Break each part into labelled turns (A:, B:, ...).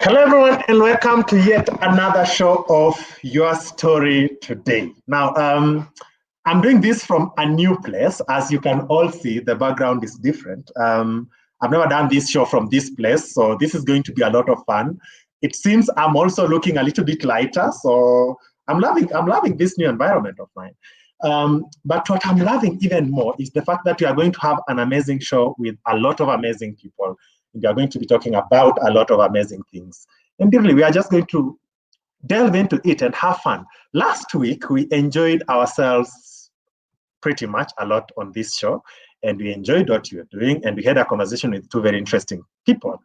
A: Hello, everyone, and welcome to yet another show of Your Story Today. Now, I'm doing this from a new place. As you can all see, the background is different. I've never done this show from this place, so this is going to be a lot of fun. It seems I'm also looking a little bit lighter, so I'm loving this new environment of mine. But what I'm loving even more is the fact that we are going to have an amazing show with a lot of amazing people. We are going to be talking about a lot of amazing things. And really, we are just going to delve into it and have fun. Last week, we enjoyed ourselves pretty much a lot on this show, and we enjoyed what you were doing, and we had a conversation with two very interesting people.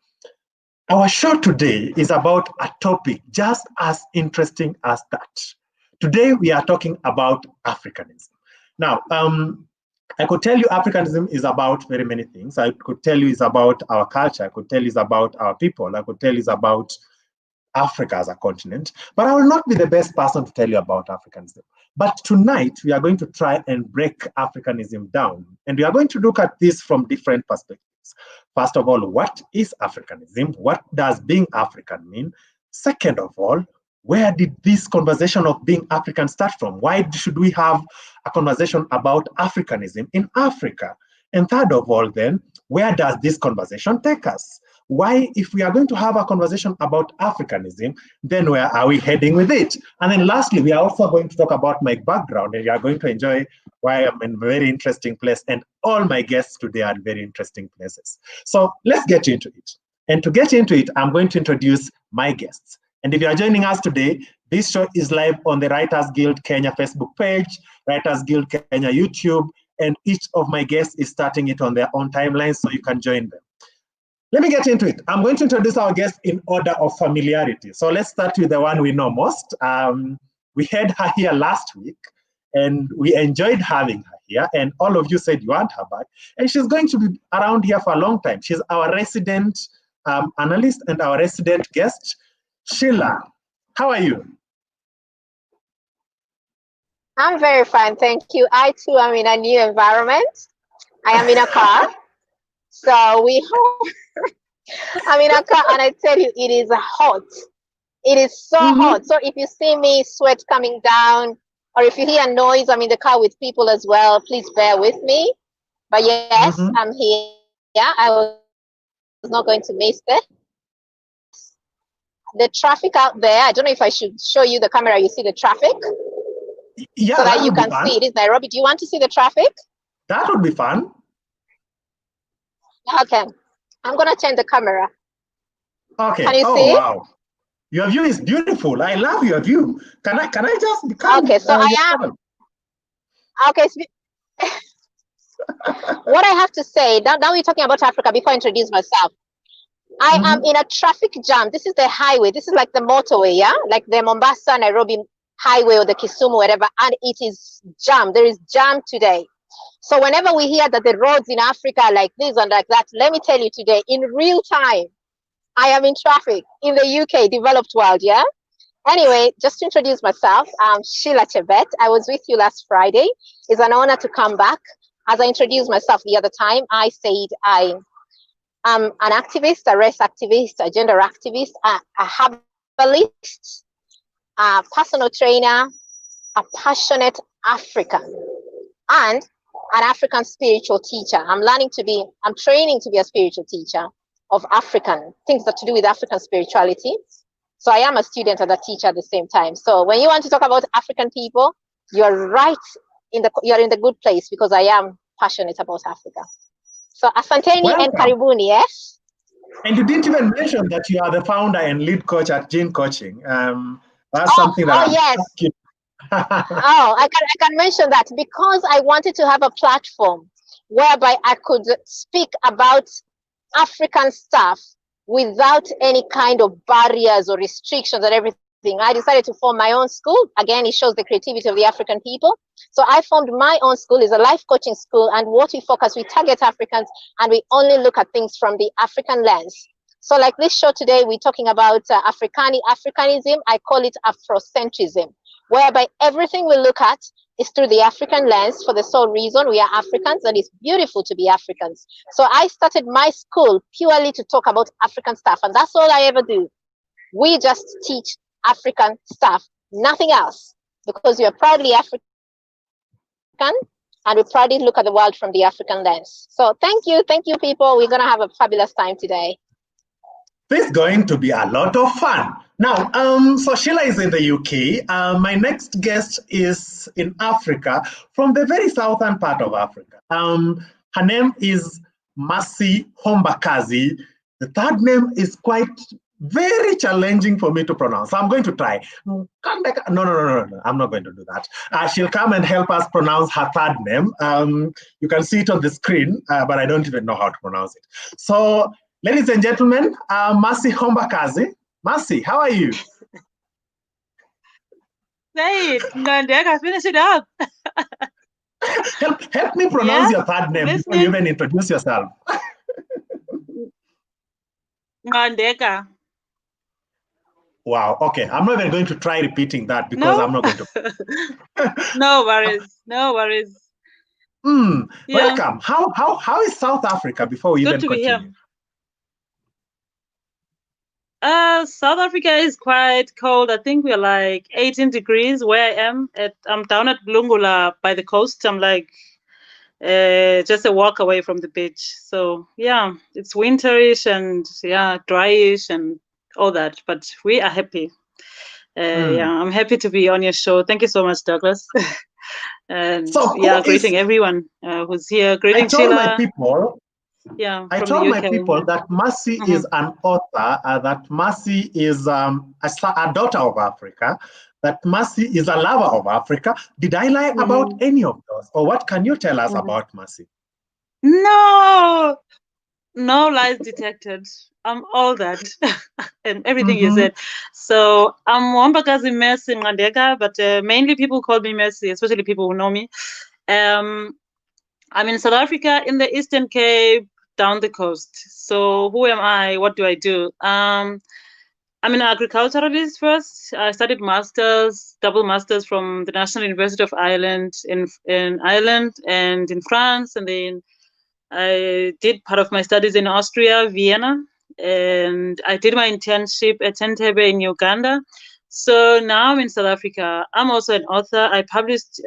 A: Our show today is about a topic just as interesting as that. Today, we are talking about Africanism. Now, I could tell you Africanism is about very many things. I could tell you it's about our culture. I could tell you it's about our people. I could tell you it's about Africa as a continent. But I will not be the best person to tell you about Africanism. But tonight, we are going to try and break Africanism down. And we are going to look at this from different perspectives. First of all, what is Africanism? What does being African mean? Second of all, where did this conversation of being African start from? Why should we have a conversation about Africanism in Africa? And third of all, then, where does this conversation take us? Why, if we are going to have a conversation about Africanism, then where are we heading with it? And then lastly, we are also going to talk about my background, and you are going to enjoy why I'm in a very interesting place. And all my guests today are in very interesting places. So let's get into it. And to get into it, I'm going to introduce my guests. And if you are joining us today, this show is live on the Writers Guild Kenya Facebook page, Writers Guild Kenya YouTube, and each of my guests is starting it on their own timeline, so you can join them. Let me get into it. I'm going to introduce our guests in order of familiarity. So let's start with the one we know most. We had her here last week, and we enjoyed having her here, and all of you said you want her back. And she's going to be around here for a long time. She's our resident analyst and our resident guest, Shila. How are you?
B: I'm very fine, thank you. I too am in a new environment. I am in a car. So I'm in a car, and I tell you, it is hot. It is so hot. So if you see me sweat coming down, or if you hear noise, I'm in the car with people as well, please bear with me. But yes, I'm here. Yeah, I was not going to miss it. The traffic out there, I don't know if I should show you the camera, you see the traffic?
A: Yeah,
B: so that you can see it is Nairobi. Do you want to see the traffic?
A: That would be fun.
B: Okay, I'm gonna change the camera.
A: Okay.
B: Can you see?
A: Wow, your view is beautiful. I love your view. Can I just become?
B: Okay, so I am. Okay. What I have to say now we're talking about Africa. Before I introduce myself, I am in a traffic jam. This is the highway. This is like the motorway, yeah, like the Mombasa Nairobi highway or the Kisumu, whatever, and it is jammed. There is jam today. So whenever we hear that the roads in Africa are like this and like that, let me tell you today, in real time, I am in traffic in the UK, developed world, yeah? Anyway, just to introduce myself, I'm Shila Chebet. I was with you last Friday. It's an honor to come back. As I introduced myself the other time, I said I am an activist, a race activist, a gender activist, a herbalist, a personal trainer, a passionate African, and an African spiritual teacher. I'm training to be a spiritual teacher of African, things that to do with African spirituality. So I am a student and a teacher at the same time. So when you want to talk about African people, you're in the good place, because I am passionate about Africa. So asanteni and karibuni, yes?
A: And you didn't even mention that you are the founder and lead coach at Gene Coaching. That's something that
B: yes. I can mention that because I wanted to have a platform whereby I could speak about African stuff without any kind of barriers or restrictions and everything. I decided to form my own school. Again, it shows the creativity of the African people. So I formed my own school. It's a life coaching school, and what we focus, we target Africans, and we only look at things from the African lens. So like this show today, we're talking about Africanism. I call it Afrocentrism, whereby everything we look at is through the African lens, for the sole reason we are Africans, and it's beautiful to be Africans. So I started my school purely to talk about African stuff, and that's all I ever do. We just teach African stuff, nothing else, because we are proudly African and we proudly look at the world from the African lens. So thank you people. We're gonna have a fabulous time today.
A: This is going to be a lot of fun. Now, so Shila is in the UK. My next guest is in Africa, from the very southern part of Africa. Her name is Mercy Hombakazi. The third name is quite very challenging for me to pronounce. So I'm going to try. No, I'm not going to do that. She'll come and help us pronounce her third name. You can see it on the screen, but I don't even know how to pronounce it. So, ladies and gentlemen, Mercy Hombakazi. Mercy, how are you?
C: Say it, Nqandeka, finish it up.
A: help me pronounce your third name before you even introduce yourself.
C: Nqandeka.
A: Wow, okay. I'm not even going to try repeating that because I'm not going to.
C: No worries, no worries.
A: Yeah. Welcome. How is South Africa before we even continue?
C: South Africa is quite cold. I think we're like 18 degrees where I am. I'm down at Lungula by the coast. I'm like just a walk away from the beach. So yeah, it's winterish and yeah, dryish and all that. But we are happy. Yeah, I'm happy to be on your show. Thank you so much, Douglas. And so yeah, greeting everyone who's here. Greeting Shila.
A: My people.
C: Yeah,
A: I told my people that Mercy is an author, that Mercy is a daughter of Africa, that Mercy is a lover of Africa. Did I lie about any of those? Or what can you tell us about Mercy?
C: No lies detected. I'm all that and everything you said. So I'm Hombakazi Mercy Nqandeka, but mainly people call me Mercy, especially people who know me. I'm in South Africa, in the Eastern Cape, down the coast. So who am I? What do I do? I'm an agriculturalist first. I studied double masters from the National University of Ireland in Ireland and in France. And then I did part of my studies in Austria, Vienna. And I did my internship at Entebbe in Uganda. So now I'm in South Africa. I'm also an author. I published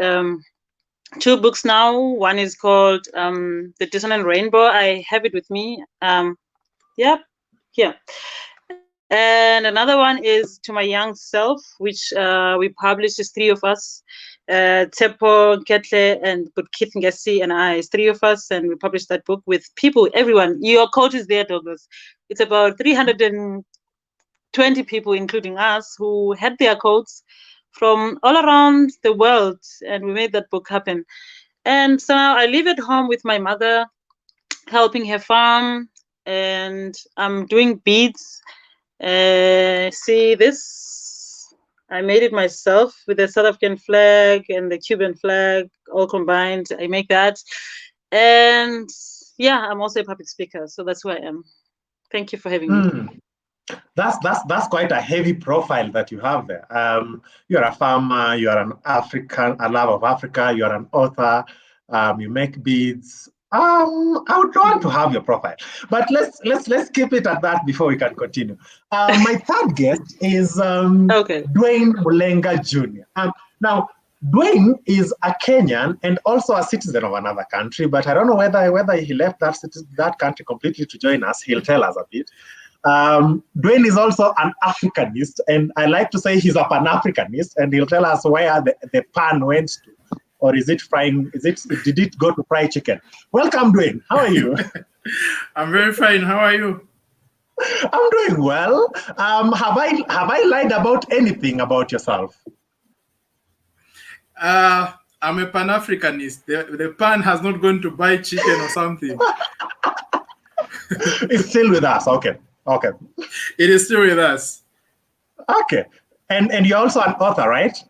C: 2 books now. One is called The Dissonant Rainbow. I have it with me. Yeah, here. And another one is To My Young Self, which we published, is 3 of us. Tsepo, Mqele, and Keith Ngesi and I, is 3 of us, and we published that book with people, everyone. Your quote is there, Douglas. It's about 320 people, including us, who had their quotes from all around the world, and we made that book happen. And so now I live at home with my mother, helping her farm, and I'm doing beads. See this? I made it myself with the South African flag and the Cuban flag all combined. I make that. And yeah, I'm also a public speaker, so that's who I am. Thank you for having me.
A: That's quite a heavy profile that you have there. You're a farmer, you are an African, a lover of Africa, you are an author, you make beads. I would want to have your profile, but let's keep it at that before we can continue. My third guest is Dwayne Mulenga Jr. Now, Dwayne is a Kenyan and also a citizen of another country, but I don't know whether he left that country completely to join us. He'll tell us a bit. Dwayne is also an Africanist, and I like to say he's a Pan-Africanist, and he'll tell us where the pan went to. Or is it frying? Did it go to fry chicken? Welcome, Dwayne. How are you?
D: I'm very fine. How are you?
A: I'm doing well. Have I lied about anything about yourself?
D: I'm a Pan-Africanist. The pan has not gone to buy chicken or something.
A: It's still with us. Okay.
D: It is still with us.
A: Okay. And you're also an author, right?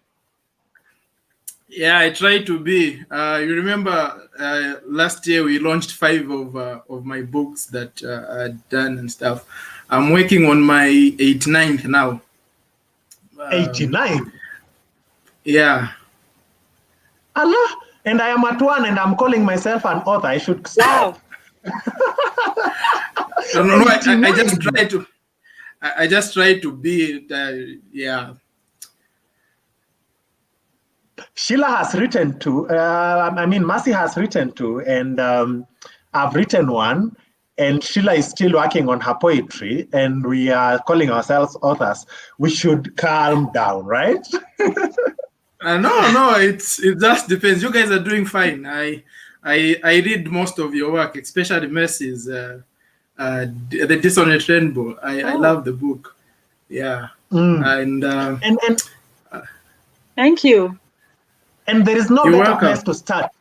D: Yeah, I try to be. You remember last year we launched 5 of my books that I'd done and stuff. I'm working on my 89th now.
A: 89?
D: Yeah.
A: Allah. And I am at 1 and I'm calling myself an author. I should stop.
D: No, I just try to. I just try to be, yeah.
A: Shila has written two. I mean, Mercy has written two, and I've written one. And Shila is still working on her poetry, and we are calling ourselves authors. We should calm down, right?
D: No, it just depends. You guys are doing fine. I read most of your work, especially Mercy's the Dissonant Rainbow. I love the book. Yeah, and
C: thank you.
A: And there is no
D: You're
A: better
D: welcome.
A: place to start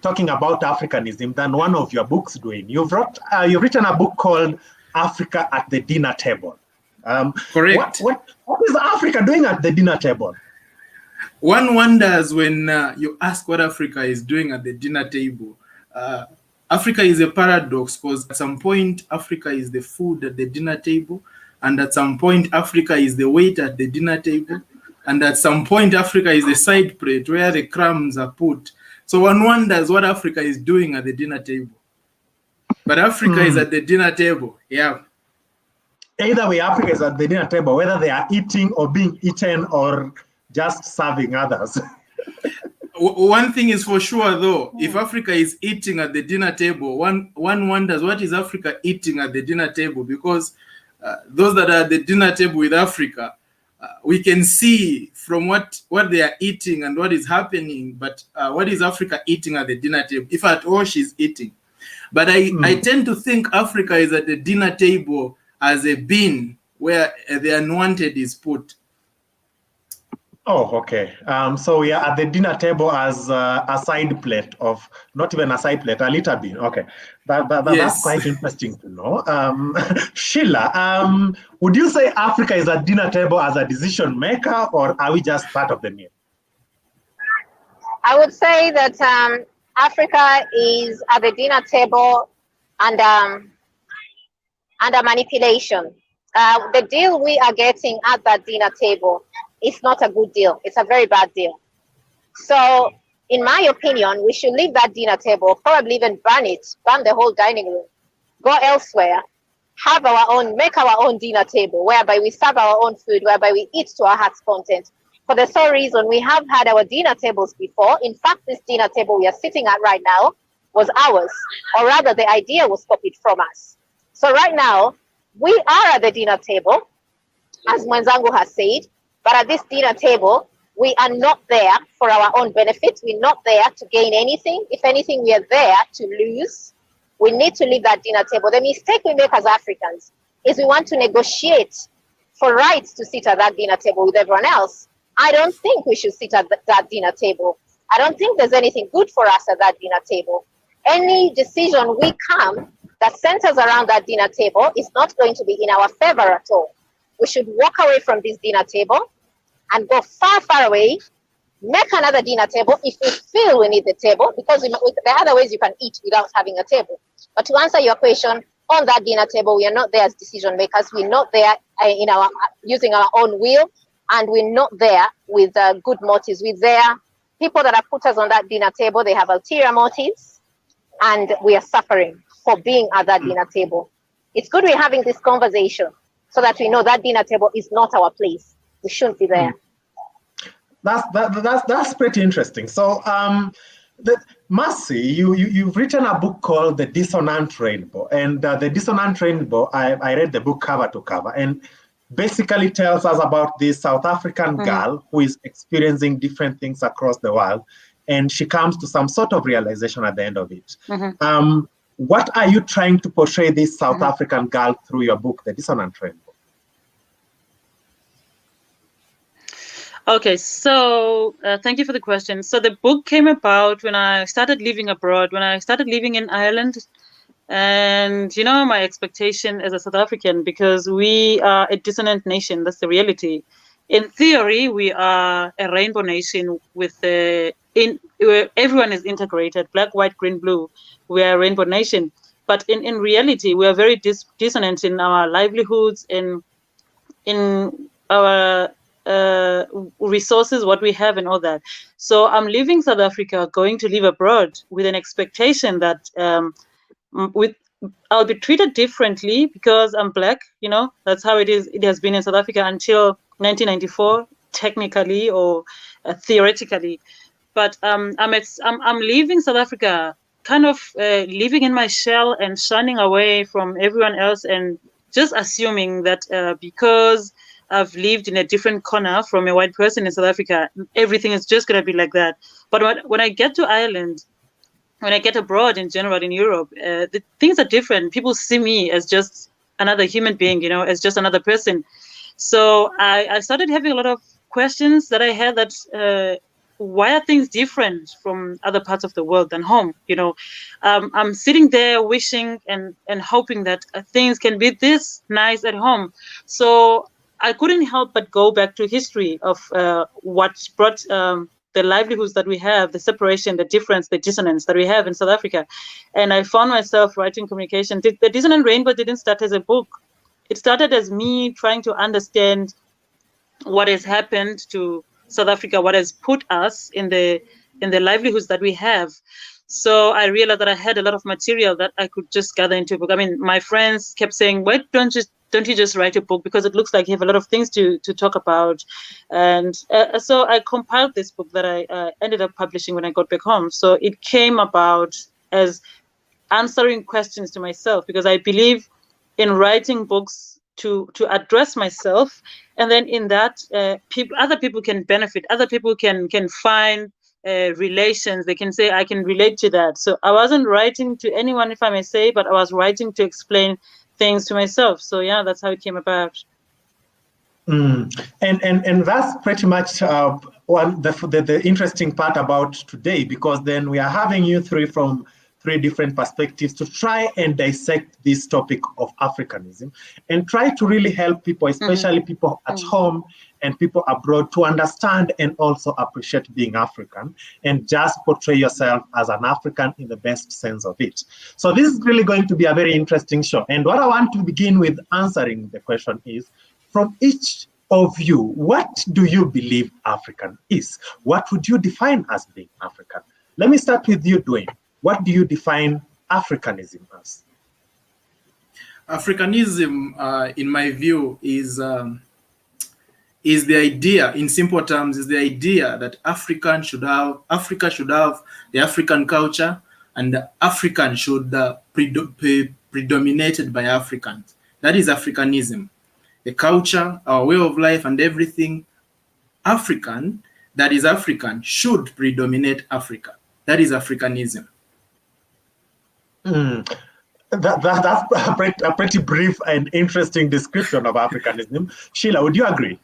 A: talking about Africanism than one of your books, Dwayne. You've written a book called Africa at the Dinner Table.
D: Correct.
A: What is Africa doing at the dinner table?
D: One wonders when you ask what Africa is doing at the dinner table. Africa is a paradox, because at some point Africa is the food at the dinner table, and at some point Africa is the waiter at the dinner table, and at some point Africa is the side plate where the crumbs are put. So one wonders what Africa is doing at the dinner table. But Africa is at the dinner table, yeah.
A: Either way, Africa is at the dinner table, whether they are eating or being eaten or just serving others.
D: One thing is for sure, though, if Africa is eating at the dinner table, one wonders what is Africa eating at the dinner table, because those that are at the dinner table with Africa, we can see from what they are eating and what is happening, but what is Africa eating at the dinner table, if at all she's eating. But I tend to think Africa is at the dinner table as a bin where the unwanted is put.
A: Oh, okay. So we are at the dinner table as a side plate of, not even a side plate, a litter bin. Okay,
D: Yes.
A: That's quite interesting to know. Shila, would you say Africa is at dinner table as a decision maker, or are we just part of the meal?
B: I would say that Africa is at the dinner table under manipulation. The deal we are getting at that dinner table is not a good deal. It's a very bad deal. So, in my opinion, we should leave that dinner table, probably even burn the whole dining room, go elsewhere, make our own dinner table, whereby we serve our own food, whereby we eat to our heart's content. For the sole reason we have had our dinner tables before. In fact, this dinner table we are sitting at right now was ours, or rather the idea was copied from us. So right now, we are at the dinner table, as Mwenzangu has said, but at this dinner table, we are not there for our own benefit. We're not there to gain anything. If anything, we are there to lose. We need to leave that dinner table. The mistake we make as Africans is we want to negotiate for rights to sit at that dinner table with everyone else. I don't think we should sit at that dinner table. I don't think there's anything good for us at that dinner table. Any decision we come that centers around that dinner table is not going to be in our favor at all. We should walk away from this dinner table and go far, far away, make another dinner table if we feel we need the table, because there are other ways you can eat without having a table. But to answer your question, on that dinner table, we are not there as decision makers. We're not there using our own will, and we're not there with good motives. We're there, people that have put us on that dinner table, they have ulterior motives, and we are suffering for being at that dinner table. It's good we're having this conversation so that we know that dinner table is not our place. We shouldn't be there.
A: That's pretty interesting. So, Mercy, you've written a book called The Dissonant Rainbow, and The Dissonant Rainbow, I read the book cover to cover, and basically tells us about this South African girl who is experiencing different things across the world, and she comes to some sort of realization at the end of it. What are you trying to portray this South African girl through your book, The Dissonant Rainbow?
C: Okay, so thank you for the question. So the book came about when I started living abroad, when I started living in Ireland. And, you know, my expectation as a South African, because we are a dissonant nation, that's the reality. In theory, we are a rainbow nation with where everyone is integrated, black, white, green, blue. We are a rainbow nation. But in reality, we are very dissonant in our livelihoods, in our resources, what we have and all that. So I'm leaving South Africa, going to live abroad with an expectation that I'll be treated differently because I'm Black. You know, that's how it is. It has been in South Africa until 1994, technically or theoretically. But I'm leaving South Africa, kind of living in my shell and shunning away from everyone else, and just assuming that because I've lived in a different corner from a white person in South Africa, everything is just going to be like that. But when I get to Ireland, when I get abroad in general in Europe, the things are different. People see me as just another human being, you know, as just another person. So I started having a lot of questions that I had that why are things different from other parts of the world than home? You know, I'm sitting there wishing and hoping that things can be this nice at home. So I couldn't help but go back to history of what brought the livelihoods that we have, the separation, the difference, the dissonance that we have in South Africa. And I found myself writing communication. The Dissonant Rainbow didn't start as a book. It started as me trying to understand what has happened to South Africa, what has put us in the livelihoods that we have. So I realized that I had a lot of material that I could just gather into a book. I mean, my friends kept saying, why don't you just write a book, because it looks like you have a lot of things to talk about. And so I compiled this book that I ended up publishing when I got back home. So it came about as answering questions to myself, because I believe in writing books to address myself, and then in that other people can benefit, other people can find relations. They can say, I can relate to that. So I wasn't writing to anyone, if I may say, but I was writing to explain things to myself. So yeah, that's how it came about.
A: And that's pretty much the interesting part about today, because then we are having you three from three different perspectives to try and dissect this topic of Africanism and try to really help people, especially people at home and people abroad, to understand and also appreciate being African and just portray yourself as an African in the best sense of it. So this is really going to be a very interesting show. And what I want to begin with answering the question is, from each of you, what do you believe African is? What would you define as being African? Let me start with you, Dwayne. What do you define Africanism as?
D: Africanism, in my view, is the idea, in simple terms, is the idea that Africa should have the African culture, and the African should predominated by Africans. That is Africanism. The culture, our way of life, and everything African, that is African, should predominate Africa. That is Africanism.
A: That's a pretty brief and interesting description of Africanism. Shila, would you agree?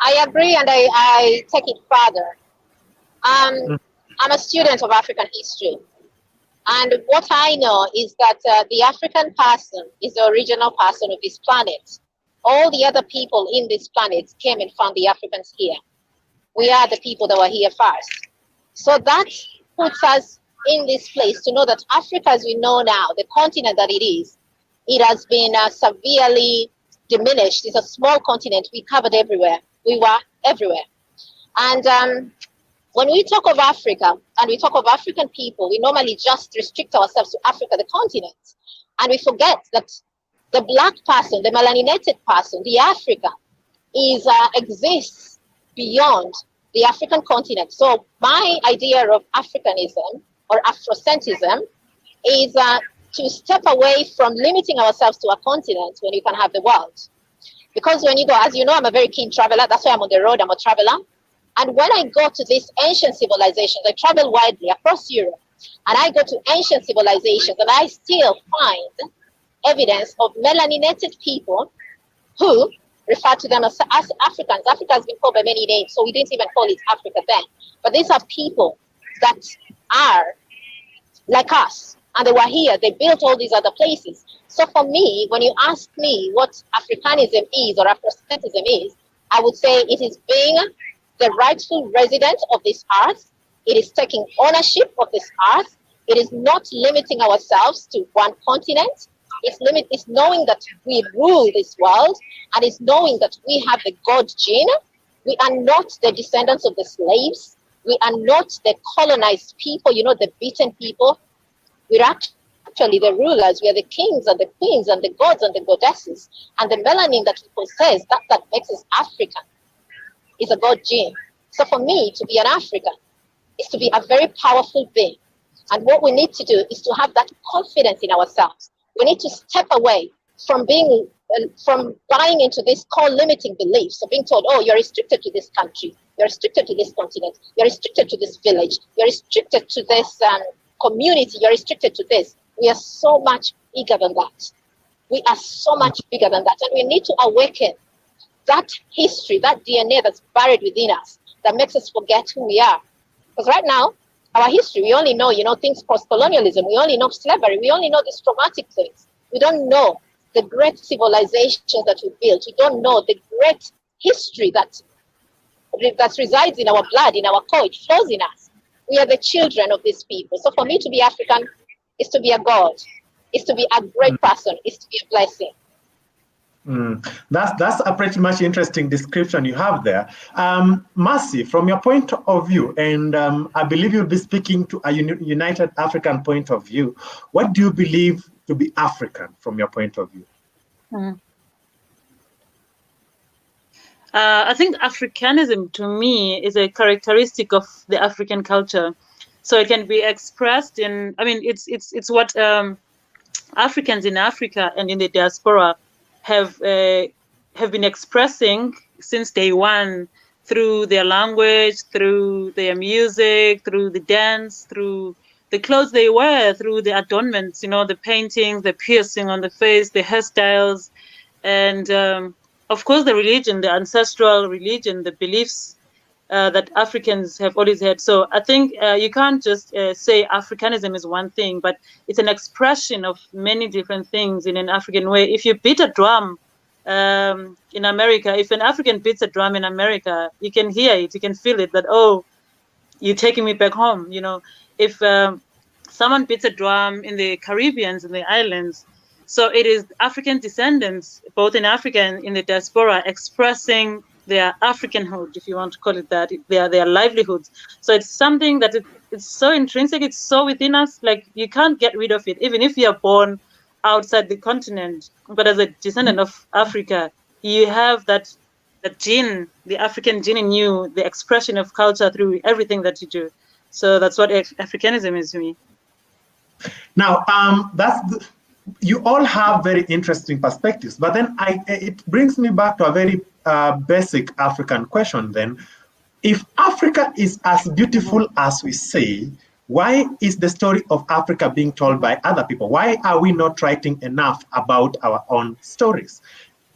B: I agree, and I take it further. I'm a student of African history, and what I know is that the African person is the original person of this planet. All the other people in this planet came and found the Africans here. We are the people that were here first. So that puts us in this place to know that Africa, as we know now, the continent that it has been severely diminished. It's a small continent. We covered everywhere. We were everywhere. And when we talk of Africa and we talk of African people, we normally just restrict ourselves to Africa, the continent. And we forget that the Black person, the melaninated person, the African, exists beyond the African continent. So my idea of Africanism or Afrocentrism is to step away from limiting ourselves to a continent when you can have the world. Because when you go, as you know, I'm a very keen traveler. That's why I'm on the road. I'm a traveler. And when I go to these ancient civilizations, I travel widely across Europe, and I go to ancient civilizations, and I still find evidence of melaninated people who refer to them as Africans. Africa has been called by many names, so we didn't even call it Africa then. But these are people that are like us, and they were here. They built all these other places. So for me, when you ask me what Africanism is or Afrocentrism is, I would say it is being the rightful resident of this earth. It is taking ownership of this earth. It is not limiting ourselves to one continent. It's knowing that we rule this world, and it's knowing that we have the God gene. We are not the descendants of the slaves. We are not the colonized people, the beaten people. We're actually actually the rulers. We are the kings and the queens and the gods and the goddesses. And the melanin that we possess, that makes us African, is a God gene. So for me, to be an African is to be a very powerful being. And what we need to do is to have that confidence in ourselves. We need to step away from buying into this core limiting beliefs of being told, oh, you're restricted to this country, you're restricted to this continent, you're restricted to this village, you're restricted to this community, you're restricted to this. We are so much bigger than that. We are so much bigger than that. And we need to awaken that history, that DNA that's buried within us that makes us forget who we are. Because right now, our history, we only know, things post-colonialism. We only know slavery. We only know these traumatic things. We don't know the great civilizations that we built. We don't know the great history that resides in our blood, in our core. It flows in us. We are the children of these people. So for me to be African is to be a god, is to be a great person, is to be a blessing.
A: That's a pretty much interesting description you have there. Mercy, from your point of view, and I believe you'll be speaking to a United African point of view, what do you believe to be African from your point of view?
C: I think Africanism to me is a characteristic of the African culture. So it can be expressed in, it's what Africans in Africa and in the diaspora have been expressing since day one through their language, through their music, through the dance, through the clothes they wear, through the adornments, the painting, the piercing on the face, the hairstyles, and of course the religion, the ancestral religion, the beliefs that Africans have always had. So I think you can't just say Africanism is one thing, but it's an expression of many different things in an African way. If you beat a drum in America, if an African beats a drum in America, you can hear it, you can feel it, that, oh, you're taking me back home. If someone beats a drum in the Caribbean, in the islands, so it is African descendants, both in Africa and in the diaspora, expressing their Africanhood, if you want to call it that, their livelihoods. So it's something that it's so intrinsic, it's so within us, like you can't get rid of it, even if you are born outside the continent. But as a descendant of Africa, you have that gene, the African gene in you, the expression of culture through everything that you do. So that's what Africanism is to me.
A: Now, you all have very interesting perspectives, but then it brings me back to a very basic African question then. If Africa is as beautiful as we say, why is the story of Africa being told by other people? Why are we not writing enough about our own stories?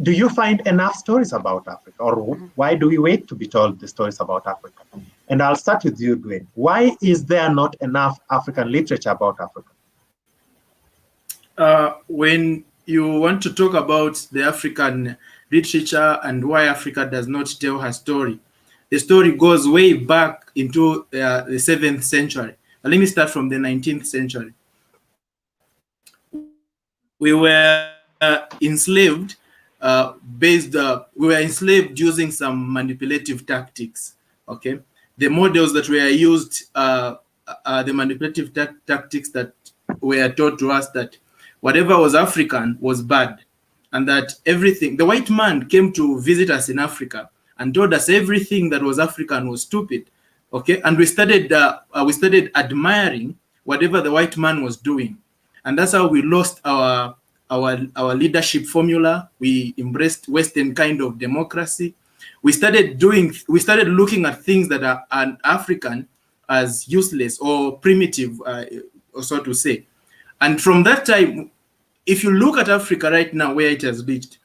A: Do you find enough stories about Africa, or why do we wait to be told the stories about Africa? And I'll start with you, Dwayne. Why is there not enough African literature about Africa?
D: When you want to talk about the African literature and why Africa does not tell her story, the story goes way back into the 7th century. Let me start from the 19th century. We were enslaved we were enslaved using some manipulative tactics. Okay, the models that were used are the manipulative tactics that were taught to us that whatever was African was bad, and that everything, the white man came to visit us in Africa and told us everything that was African was stupid. Okay, and we started admiring whatever the white man was doing, and that's how we lost our leadership formula. We embraced Western kind of democracy. We started looking at things that are African as useless or primitive, or so to say. And from that time, if you look at Africa right now, where it has reached,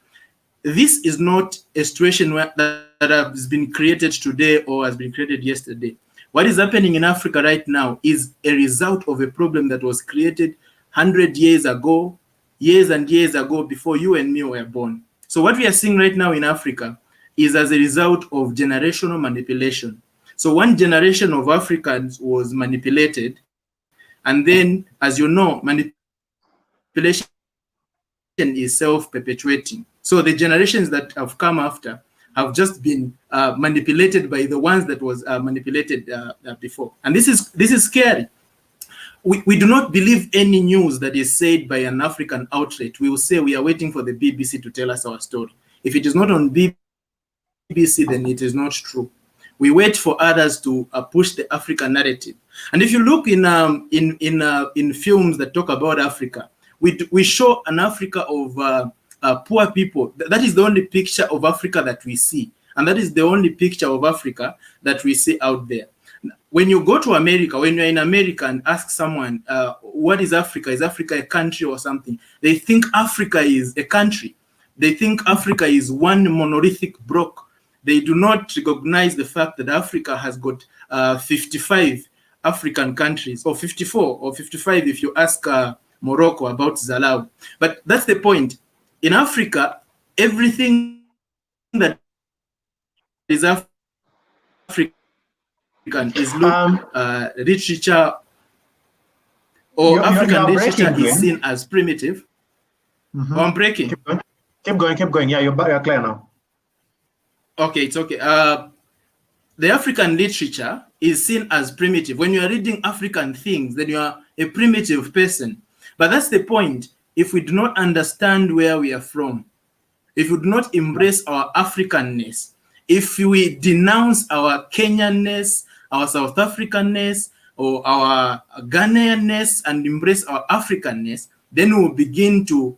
D: this is not a situation that has been created today or has been created yesterday. What is happening in Africa right now is a result of a problem that was created 100 years ago, years and years ago, before you and me were born. So what we are seeing right now in Africa is as a result of generational manipulation. So one generation of Africans was manipulated, and then, as you know, manipulation is self-perpetuating. So the generations that have come after have just been manipulated by the ones that was manipulated before. And this is scary. we do not believe any news that is said by an African outlet. We will say we are waiting for the BBC to tell us our story. If it is not on BBC, then it is not true. We wait for others to push the African narrative. And if you look in films that talk about Africa, we show an Africa of poor people. That is the only picture of Africa that we see, and that is the only picture of Africa that we see out there. When you go to America, when you're in America and ask someone, what is Africa? Is Africa a country or something? They think Africa is a country. They think Africa is one monolithic block. They do not recognize the fact that Africa has got 55 African countries, or 54 or 55 if you ask Morocco about Zalau. But that's the point. In Africa, everything that is African is literature, or African literature is seen as primitive. Oh, I'm breaking.
A: Keep going. Yeah, you're clear now.
D: Okay, it's okay. The African literature is seen as primitive. When you are reading African things, then you are a primitive person. But that's the point. If we do not understand where we are from, if we do not embrace our Africanness, if we denounce our Kenyanness, our South Africanness, or our Ghanaianness and embrace our Africanness, then we will begin to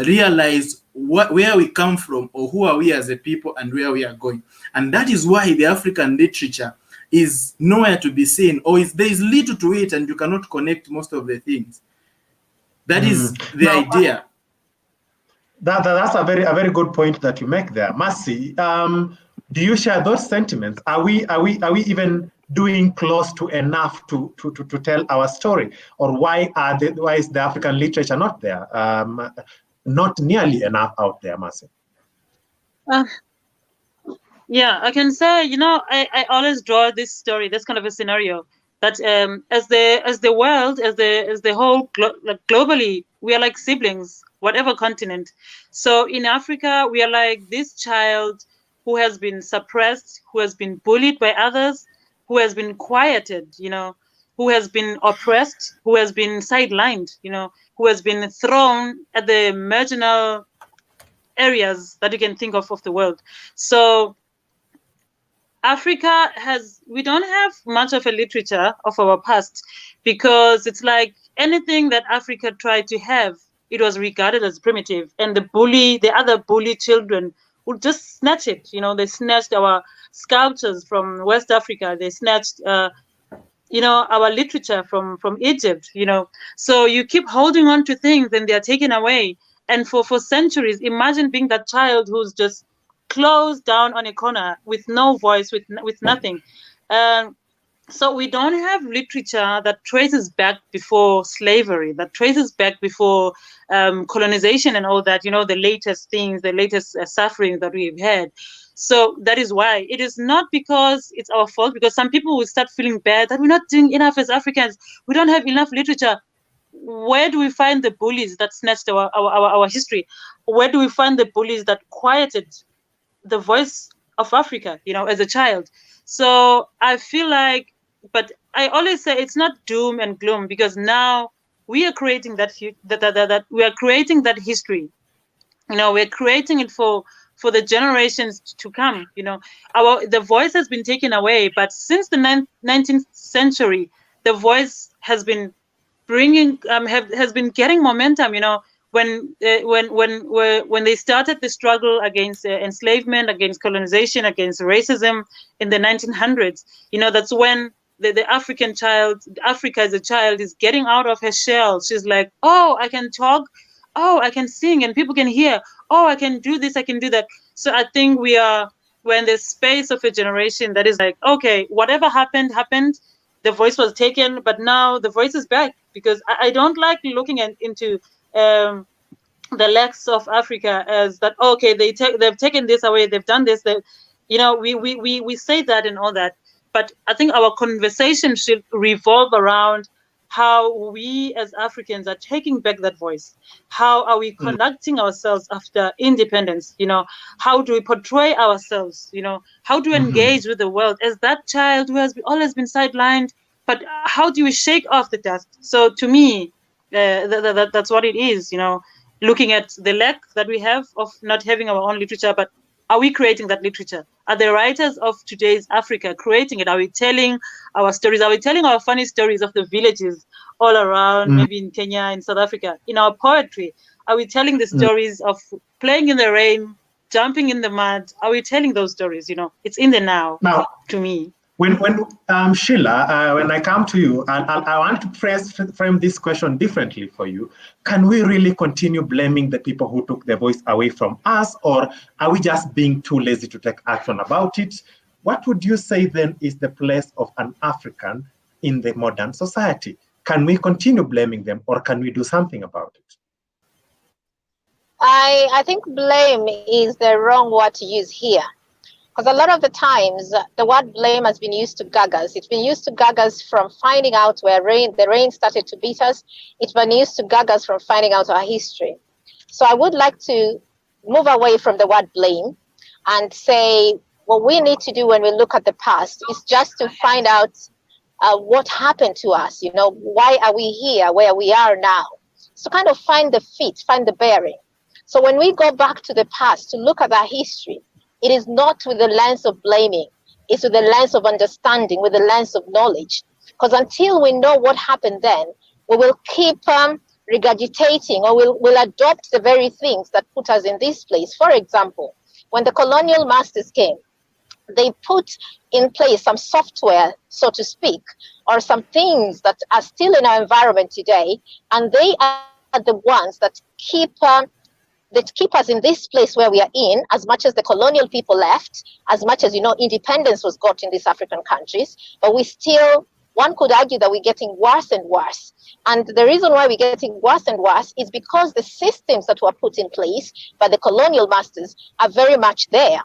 D: realize where we come from, or who are we as a people, and where we are going. And that is why the African literature is nowhere to be seen, or there is little to it, and you cannot connect most of the things. That is the idea.
A: That's a very good point that you make there, Mercy. Do you share those sentiments? Are we even doing close to enough to tell our story, or why is the African literature not there? Not nearly enough out there, Mercy.
C: Yeah, I can say, I always draw this story, this kind of a scenario, that as the world, as the whole, globally, we are like siblings, whatever continent. So in Africa, we are like this child who has been suppressed, who has been bullied by others, who has been quieted, who has been oppressed, who has been sidelined, who has been thrown at the marginal areas that you can think of the world. So Africa we don't have much of a literature of our past, because it's like anything that Africa tried to have, it was regarded as primitive, and the other bully children would just snatch it. They snatched our sculptures from West Africa. They snatched our literature from Egypt, So you keep holding on to things and they're taken away. And for centuries, imagine being that child who's just closed down on a corner with no voice, with nothing. So we don't have literature that traces back before slavery, that traces back before colonization and all that, the latest things, the latest suffering that we've had. So that is why. It is not because it's our fault, because some people will start feeling bad that we're not doing enough as Africans. We don't have enough literature. Where do we find the bullies that snatched our history? Where do we find the bullies that quieted the voice of Africa, as a child? So I feel like, but I always say it's not doom and gloom, because now we are creating that we are creating that history. We're creating it for the generations to come. The voice has been taken away, but since the 19th century, the voice has been has been getting momentum. When they started the struggle against enslavement, against colonization, against racism in the 1900s, that's when the African child, Africa as a child, is getting out of her shell. She's like, oh, I can talk, oh, I can sing, and people can hear, oh, I can do this, I can do that. So I think we're in the space of a generation that is like, okay, whatever happened, the voice was taken, but now the voice is back, because I don't like looking into the lacks of Africa as that, okay, they've taken this away, they've done this, we say that and all that. But I think our conversation should revolve around how we as Africans are taking back that voice. How are we conducting ourselves after independence? How do we portray ourselves? How do we engage with the world as that child who has always been sidelined, But how do we shake off the dust? So to me, that's what it is, looking at the lack that we have of not having our own literature, but are we creating that literature? Are the writers of today's Africa creating it? Are we telling our stories? Are we telling our funny stories of the villages all around, maybe in Kenya, in South Africa? In our poetry, are we telling the stories of playing in the rain, jumping in the mud? Are we telling those stories? It's in the now to me.
A: When Shila, when I come to you, and I want to frame this question differently for you, can we really continue blaming the people who took the voice away from us, or are we just being too lazy to take action about it? What would you say then is the place of an African in the modern society? Can we continue blaming them, or can we do something about it?
B: I think blame is the wrong word to use here. Because a lot of the times, the word blame has been used to gag us. It's been used to gag us from finding out where the rain started to beat us. It's been used to gag us from finding out our history. So I would like to move away from the word blame and say what we need to do when we look at the past is just to find out what happened to us. Why are we here where we are now? So kind of find the feet, find the bearing. So when we go back to the past to look at our history, it is not with the lens of blaming. It's with the lens of understanding, with the lens of knowledge. Because until we know what happened then, we will keep regurgitating, or we'll adopt the very things that put us in this place. For example, when the colonial masters came, they put in place some software, so to speak, or some things that are still in our environment today, and they are the ones that keep us in this place where we are in, as much as the colonial people left, as much as, independence was got in these African countries, but one could argue that we're getting worse and worse. And the reason why we're getting worse and worse is because the systems that were put in place by the colonial masters are very much there.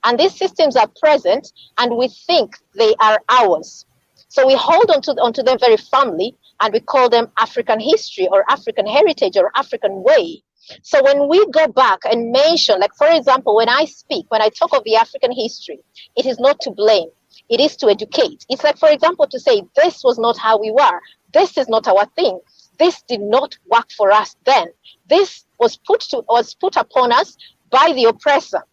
B: And these systems are present, and we think they are ours. So we hold onto them very firmly, and we call them African history or African heritage or African way. So when we go back and mention, like, for example, when I talk of the African history, it is not to blame. It is to educate. It's like, for example, to say, this was not how we were. This is not our thing. This did not work for us then. This was put upon us by the oppressor.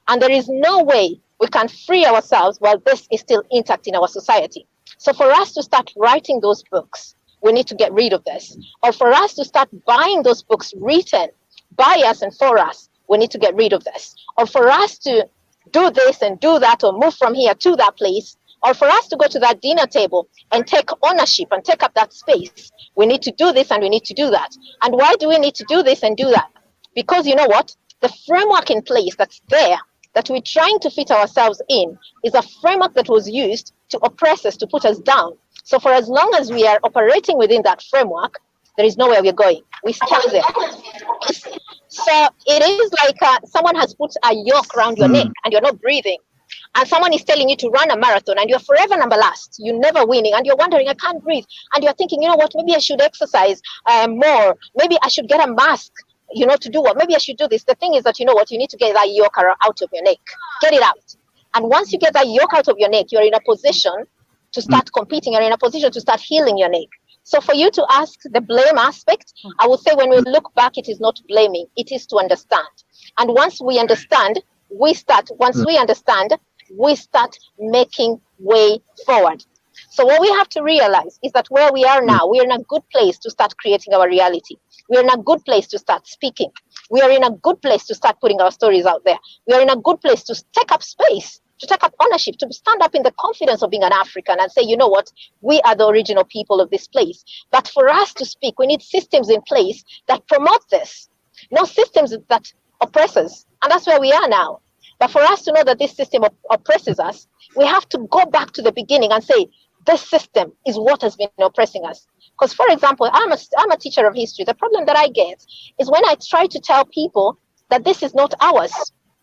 B: And there is no way we can free ourselves while this is still intact in our society. So for us to start writing those books, we need to get rid of this. Or for us to start buying those books written by us and for us, we need to get rid of this. Or for us to do this and do that, or move from here to that place, or for us to go to that dinner table and take ownership and take up that space, we need to do this and we need to do that. And why do we need to do this and do that? Because you know what? The framework in place that's there, that we're trying to fit ourselves in, is a framework that was used to oppress us, to put us down. So for as long as we are operating within that framework, there is nowhere we're going. We stay there. So it is like someone has put a yoke around your neck and you're not breathing. And someone is telling you to run a marathon and you're forever number last. You're never winning and you're wondering, I can't breathe. And you're thinking, you know what, maybe I should exercise more. Maybe I should get a mask, to do what? Maybe I should do this. The thing is that, you know what, you need to get that yoke out of your neck. Get it out. And once you get that yoke out of your neck, you're in a position to start competing. You're in a position to start healing your neck. So for you to ask the blame aspect, I would say when we look back, it is not blaming, it is to understand. And once we understand, we start making way forward. So what we have to realize is that where we are now, we are in a good place to start creating our reality. We are in a good place to start speaking. We are in a good place to start putting our stories out there. We are in a good place to take up space, to take up ownership, to stand up in the confidence of being an African and say, you know what, we are the original people of this place. But for us to speak, we need systems in place that promote this, not systems that oppress us. And that's where we are now. But for us to know that this system oppresses us, we have to go back to the beginning and say, this system is what has been oppressing us. Because, for example, I'm a teacher of history. The problem that I get is when I try to tell people that this is not ours.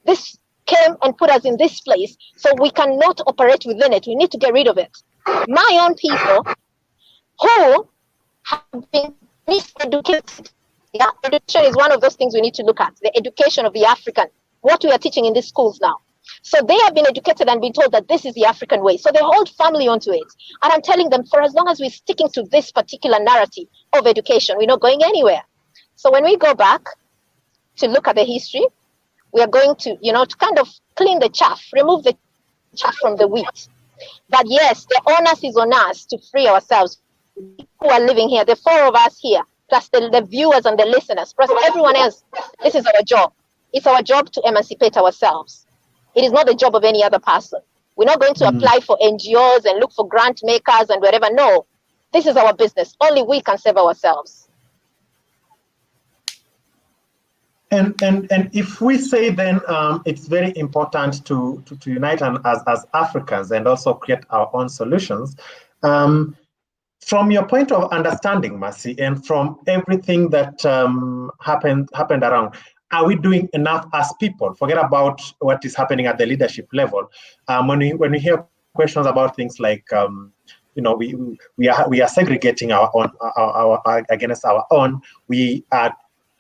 B: This came and put us in this place, so we cannot operate within it. We need to get rid of it. My own people who have been miseducated. Yeah, education is one of those things we need to look at. The education of the African, what we are teaching in these schools now. So they have been educated and been told that this is the African way. So they hold firmly onto it. And I'm telling them, for as long as we're sticking to this particular narrative of education, we're not going anywhere. So when we go back to look at the history, we are going to, to kind of clean the chaff, remove the chaff from the wheat. But yes, the onus is on us to free ourselves who are living here, the four of us here, plus the viewers and the listeners, plus everyone else. This is our job. It's our job to emancipate ourselves. It is not the job of any other person. We're not going to apply for NGOs and look for grant makers and whatever. No, this is our business. Only we can save ourselves.
A: And if we say then it's very important to unite as Africans and also create our own solutions, from your point of understanding, Mercy, and from everything that happened around, are we doing enough as people? Forget about what is happening at the leadership level. When we hear questions about things like, we are segregating our own against our own. We are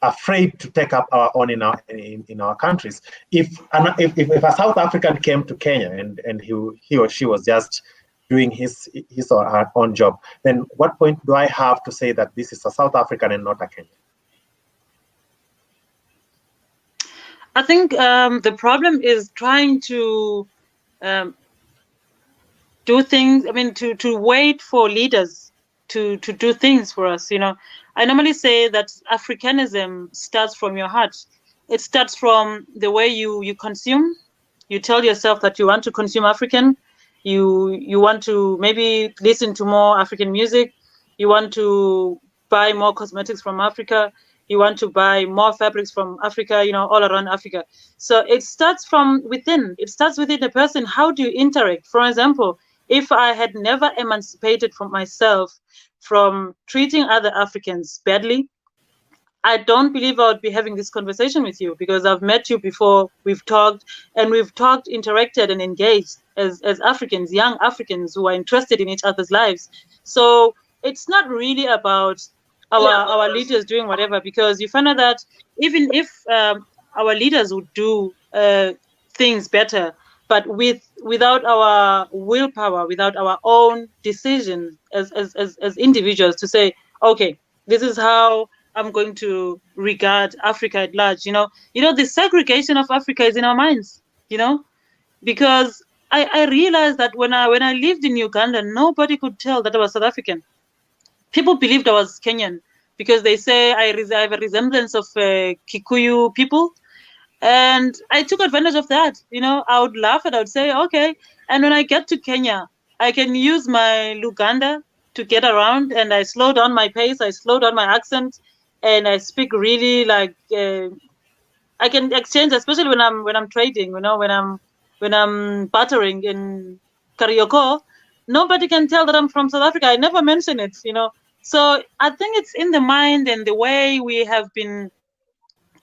A: afraid to take up our own in our countries. If a South African came to Kenya and he or she was just doing his or her own job, then what point do I have to say that this is a South African and not a Kenyan?
C: I think the problem is trying to do things. I mean, to wait for leaders to do things for us. I normally say that Africanism starts from your heart. It starts from the way you consume. You tell yourself that you want to consume African. You want to maybe listen to more African music. You want to buy more cosmetics from Africa. You want to buy more fabrics from Africa, all around Africa. So it starts from within. It starts within the person. How do you interact? For example, if I had never emancipated from myself from treating other Africans badly, I don't believe I would be having this conversation with you, because I've met you before, we've talked, interacted and engaged as Africans, young Africans who are interested in each other's lives. So it's not really about our leaders doing whatever, because you find out that even if our leaders would do things better, but without our willpower, without our own decision as individuals to say, okay, this is how I'm going to regard Africa at large. The segregation of Africa is in our minds. Because I realized that when I lived in Uganda, nobody could tell that I was South African. People believed I was Kenyan because they say I have a resemblance of Kikuyu people. And I took advantage of that. I would laugh and I would say, okay. And when I get to Kenya, I can use my Luganda to get around, and I slow down my pace, I slow down my accent, and I speak really like I can exchange, especially when I'm trading, when I'm bartering in Karioko. Nobody can tell that I'm from South Africa. I never mention it, So I think it's in the mind and the way we have been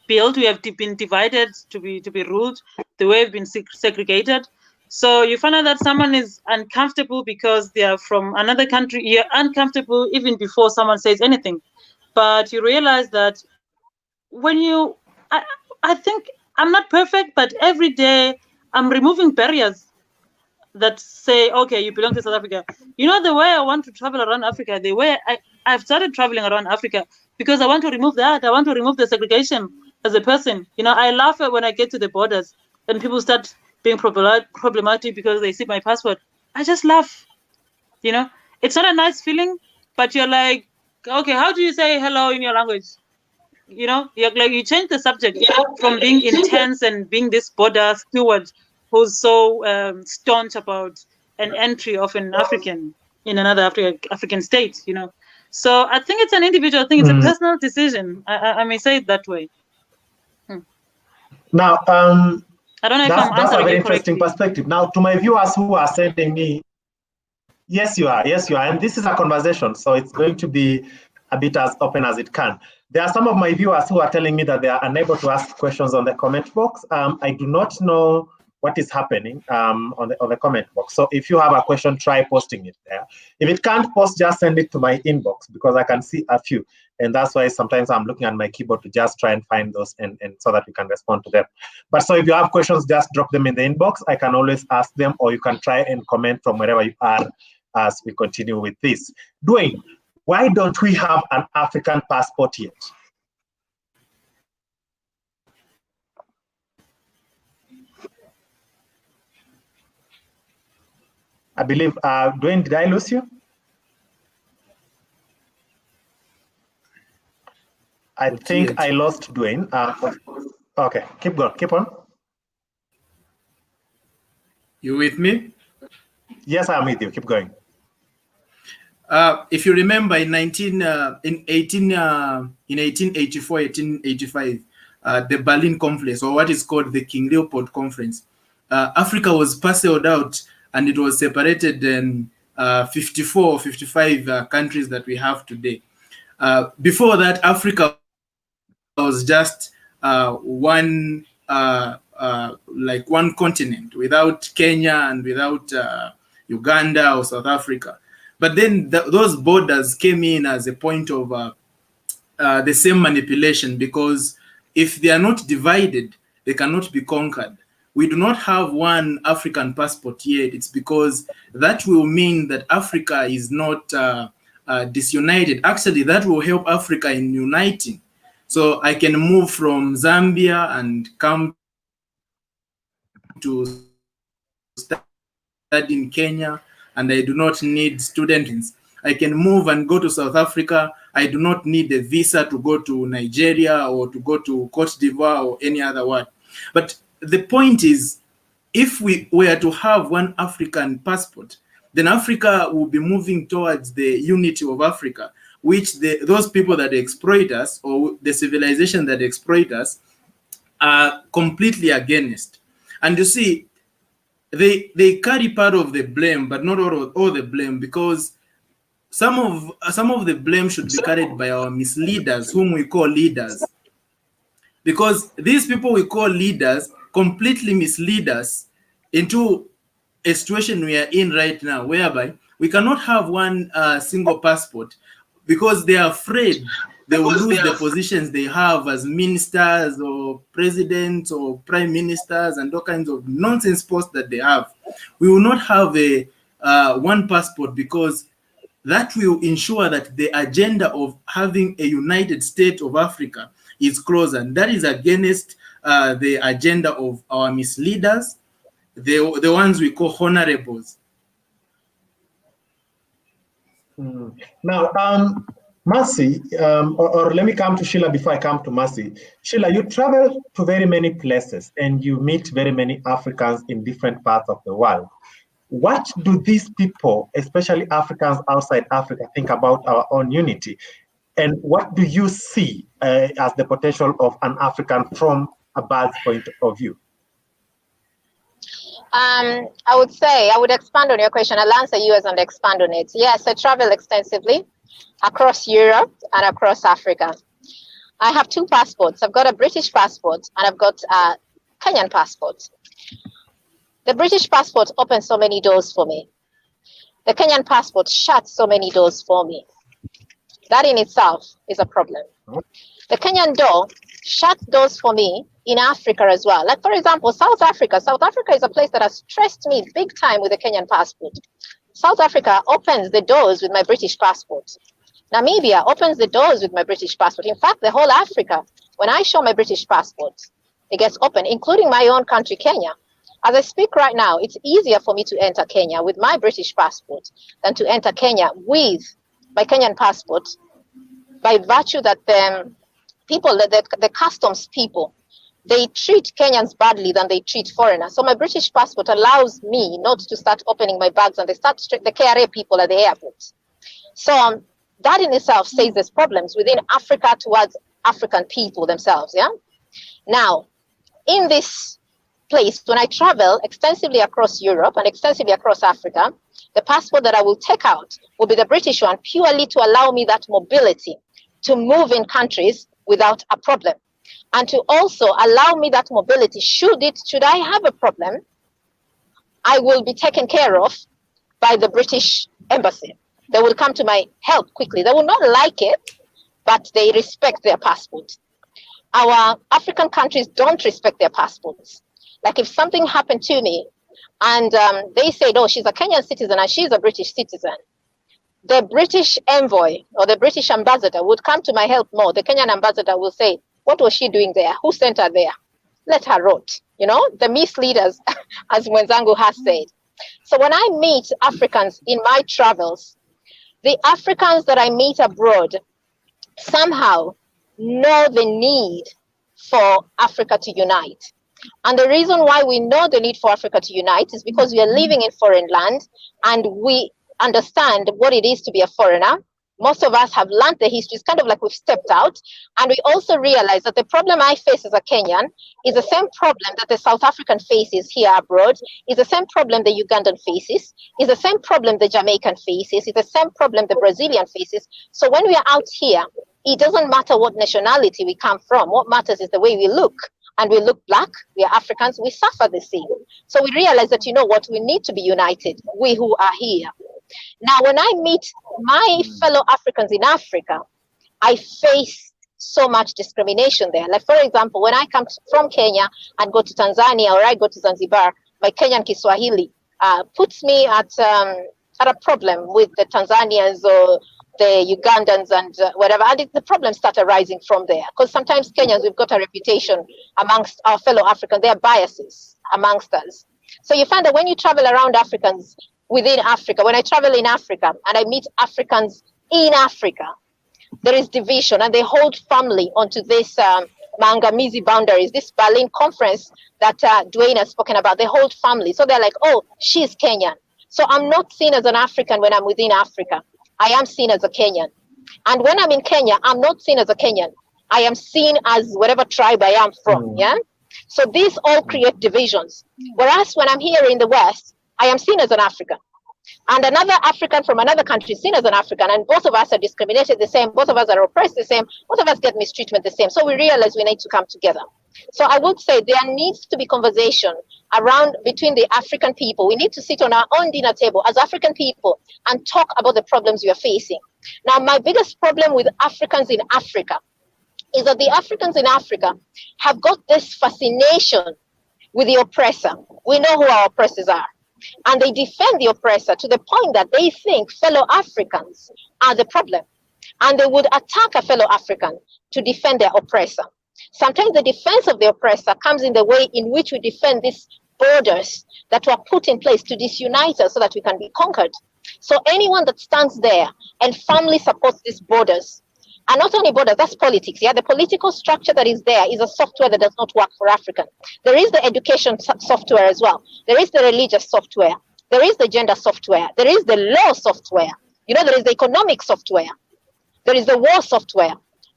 C: built. We have been divided to be ruled, the way we've been segregated. So you find out that someone is uncomfortable because they are from another country. You're uncomfortable even before someone says anything. But you realize that when I think I'm not perfect, but every day I'm removing barriers that say, okay, you belong to South Africa. The way I want to travel around Africa, the way I've started traveling around Africa, because I want to remove that. I want to remove the segregation as a person. I laugh at when I get to the borders and people start being problematic because they see my passport. I just laugh. It's not a nice feeling, but you're like, okay, how do you say hello in your language? You're like, you change the subject from being intense and being this border steward who's so staunch about an entry of an African in another African state, So I think it's an individual thing. It's a personal decision. I may say it that way.
A: Now,
C: I don't know if I'm answering
A: that's a very
C: you
A: interesting
C: correctly.
A: perspective. Now, to my viewers who are sending me, yes, you are. And this is a conversation, so it's going to be a bit as open as it can. There are some of my viewers who are telling me that they are unable to ask questions on the comment box. I do not know what is happening on the comment box. So if you have a question, try posting it there. If it can't post, just send it to my inbox, because I can see a few. And that's why sometimes I'm looking at my keyboard to just try and find those and so that we can respond to them. But so if you have questions, just drop them in the inbox. I can always ask them, or you can try and comment from wherever you are as we continue with this. Dwayne, why don't we have an African passport yet? I believe, Dwayne, did I lose you? I think I lost Dwayne. Okay, keep going, keep on.
D: You with me?
A: Yes, I'm with you, keep going.
D: If you remember, in 1884, 1885, the Berlin Conference, or what is called the King Leopold Conference, Africa was parceled out, and it was separated in 54 or 55 countries that we have today. Before that, Africa was just one continent, without Kenya and without Uganda or South Africa. But then those borders came in as a point of the same manipulation, because if they are not divided, they cannot be conquered. We do not have one African passport yet. It's because that will mean that Africa is not disunited. Actually, that will help Africa in uniting. So I can move from Zambia and come to study in Kenya, and I do not need students. I can move and go to South Africa. I do not need a visa to go to Nigeria or to go to Cote d'Ivoire or any other one. But the point is, if we were to have one African passport, then Africa will be moving towards the unity of Africa, which those people that exploit us, or the civilization that exploit us, are completely against. And you see, they carry part of the blame, but not all the blame, because some of the blame should be carried by our misleaders, whom we call leaders. Because these people we call leaders completely mislead us into a situation we are in right now, whereby we cannot have one single passport, because they are afraid they will lose the positions they have as ministers or presidents or prime ministers and all kinds of nonsense posts that they have. We will not have a one passport, because that will ensure that the agenda of having a united state of Africa is closer, and that is against the agenda of our misleaders, the ones we call honorables.
A: Now, Mercy, or let me come to Shila before I come to Mercy. Shila, you travel to very many places and you meet very many Africans in different parts of the world. What do these people, especially Africans outside Africa, think about our own unity? And what do you see as the potential of an African from a bird's point of view?
B: I would say, I would expand on your question. I'll answer you as and expand on it. Yes, I travel extensively across Europe and across Africa. I have two passports. I've got a British passport and I've got a Kenyan passport. The British passport opens so many doors for me. The Kenyan passport shuts so many doors for me. That in itself is a problem. The Kenyan door shuts doors for me in Africa as well. Like, for example, South Africa. South Africa is a place that has stressed me big time with the Kenyan passport. South Africa opens the doors with my British passport. Namibia opens the doors with my British passport. In fact, the whole Africa, when I show my British passport, it gets open, including my own country, Kenya. As I speak right now, it's easier for me to enter Kenya with my British passport than to enter Kenya with my Kenyan passport, by virtue that the customs people, they treat Kenyans badly than they treat foreigners. So my British passport allows me not to start opening my bags, and they start the KRA people at the airport. So that in itself says there's problems within Africa towards African people themselves. Yeah. Now, in this place, when I travel extensively across Europe and extensively across Africa, the passport that I will take out will be the British one, purely to allow me that mobility to move in countries without a problem, and to also allow me that mobility should I have a problem I will be taken care of by the British embassy. They will come to my help quickly. They will not like it, but they respect their passport. Our African countries don't respect their passports. Like if something happened to me and they said, oh, she's a Kenyan citizen and she's a British citizen, the British envoy or the British ambassador would come to my help more. The Kenyan ambassador will say, what was she doing there? Who sent her there? Let her rot. You know, the misleaders, as Mwenzangu has said. So when I meet Africans in my travels, the Africans that I meet abroad somehow know the need for Africa to unite. And the reason why we know the need for Africa to unite is because we are living in foreign land and we understand what it is to be a foreigner. Most of us have learned the history. It's kind of like we've stepped out. And we also realize that the problem I face as a Kenyan is the same problem that the South African faces here abroad, is the same problem the Ugandan faces, is the same problem the Jamaican faces, is the same problem the Brazilian faces. So when we are out here, it doesn't matter what nationality we come from. What matters is the way we look. And we look black, we are Africans, we suffer the same. So we realize that, you know what, we need to be united, we who are here. Now, when I meet my fellow Africans in Africa, I face so much discrimination there. Like, for example, when I come from Kenya and go to Tanzania or I go to Zanzibar, my Kenyan Kiswahili puts me at a problem with the Tanzanians or the Ugandans and whatever. And the problems start arising from there. Because sometimes Kenyans, we've got a reputation amongst our fellow Africans. There are biases amongst us. So you find that when you travel around Africans within Africa, when I travel in Africa and I meet Africans in Africa, there is division and they hold firmly onto this Maangamizi boundaries, this Berlin conference that Dwayne has spoken about. They hold firmly. So they're like, oh, she's Kenyan. So I'm not seen as an African when I'm within Africa. I am seen as a Kenyan. And when I'm in Kenya, I'm not seen as a Kenyan. I am seen as whatever tribe I am from, yeah? So these all create divisions. Whereas when I'm here in the West, I am seen as an African. And another African from another country is seen as an African. And both of us are discriminated the same. Both of us are oppressed the same. Both of us get mistreatment the same. So we realize we need to come together. So I would say there needs to be conversation around between the African people. We need to sit on our own dinner table as African people and talk about the problems we are facing. Now, my biggest problem with Africans in Africa is that the Africans in Africa have got this fascination with the oppressor. We know who our oppressors are. And they defend the oppressor to the point that they think fellow Africans are the problem. And they would attack a fellow African to defend their oppressor. Sometimes the defense of the oppressor comes in the way in which we defend these borders that were put in place to disunite us so that we can be conquered. So anyone that stands there and firmly supports these borders, and not only borders, that's politics. Yeah, the political structure that is there is a software that does not work for African. There is the education software as well. There is the religious software. There is the gender software. There is the law software. You know, there is the economic software. There is the war software.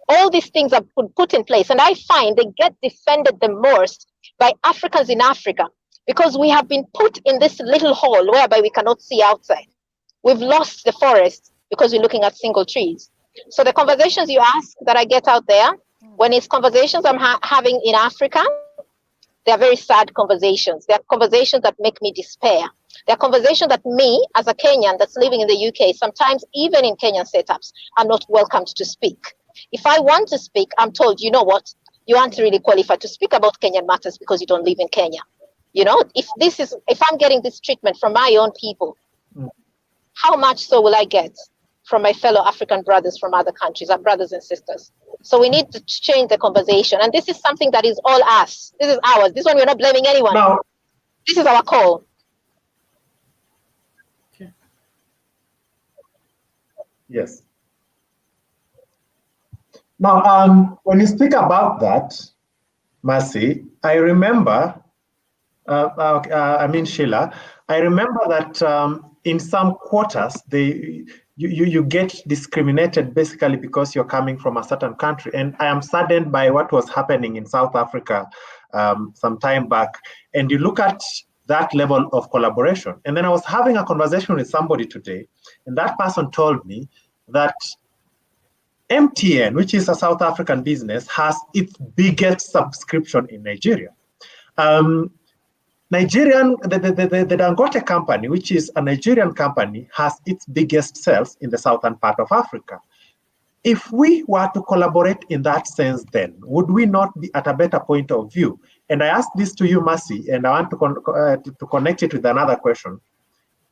B: All these things are put in place. And I find they get defended the most by Africans in Africa because we have been put in this little hole whereby we cannot see outside. We've lost the forest because we're looking at single trees. So the conversations you ask that I get out there, when it's conversations I'm having in Africa, they're very sad conversations. They're conversations that make me despair. They're conversations that me, as a Kenyan that's living in the UK, sometimes even in Kenyan setups, I'm not welcomed to speak. If I want to speak, I'm told, you know what, you aren't really qualified to speak about Kenyan matters because you don't live in Kenya. You know, if I'm getting this treatment from my own people, how much so will I get from my fellow African brothers from other countries, our brothers and sisters? So we need to change the conversation. And this is something that is all us. This is ours. This one, we're not blaming anyone. No. This is our call.
A: Okay. Yes. Now, when you speak about that, Mercy, I remember, Shila, I remember that in some quarters, you get discriminated basically because you're coming from a certain country. And I am saddened by what was happening in South Africa some time back. And you look at that level of collaboration. And then I was having a conversation with somebody today, and that person told me that MTN, which is a South African business, has its biggest subscription in Nigeria. the Dangote company, which is a Nigerian company, has its biggest sales in the southern part of Africa. If we were to collaborate in that sense, then would we not be at a better point of view? And I ask this to you, Mercy, and I want to connect it with another question.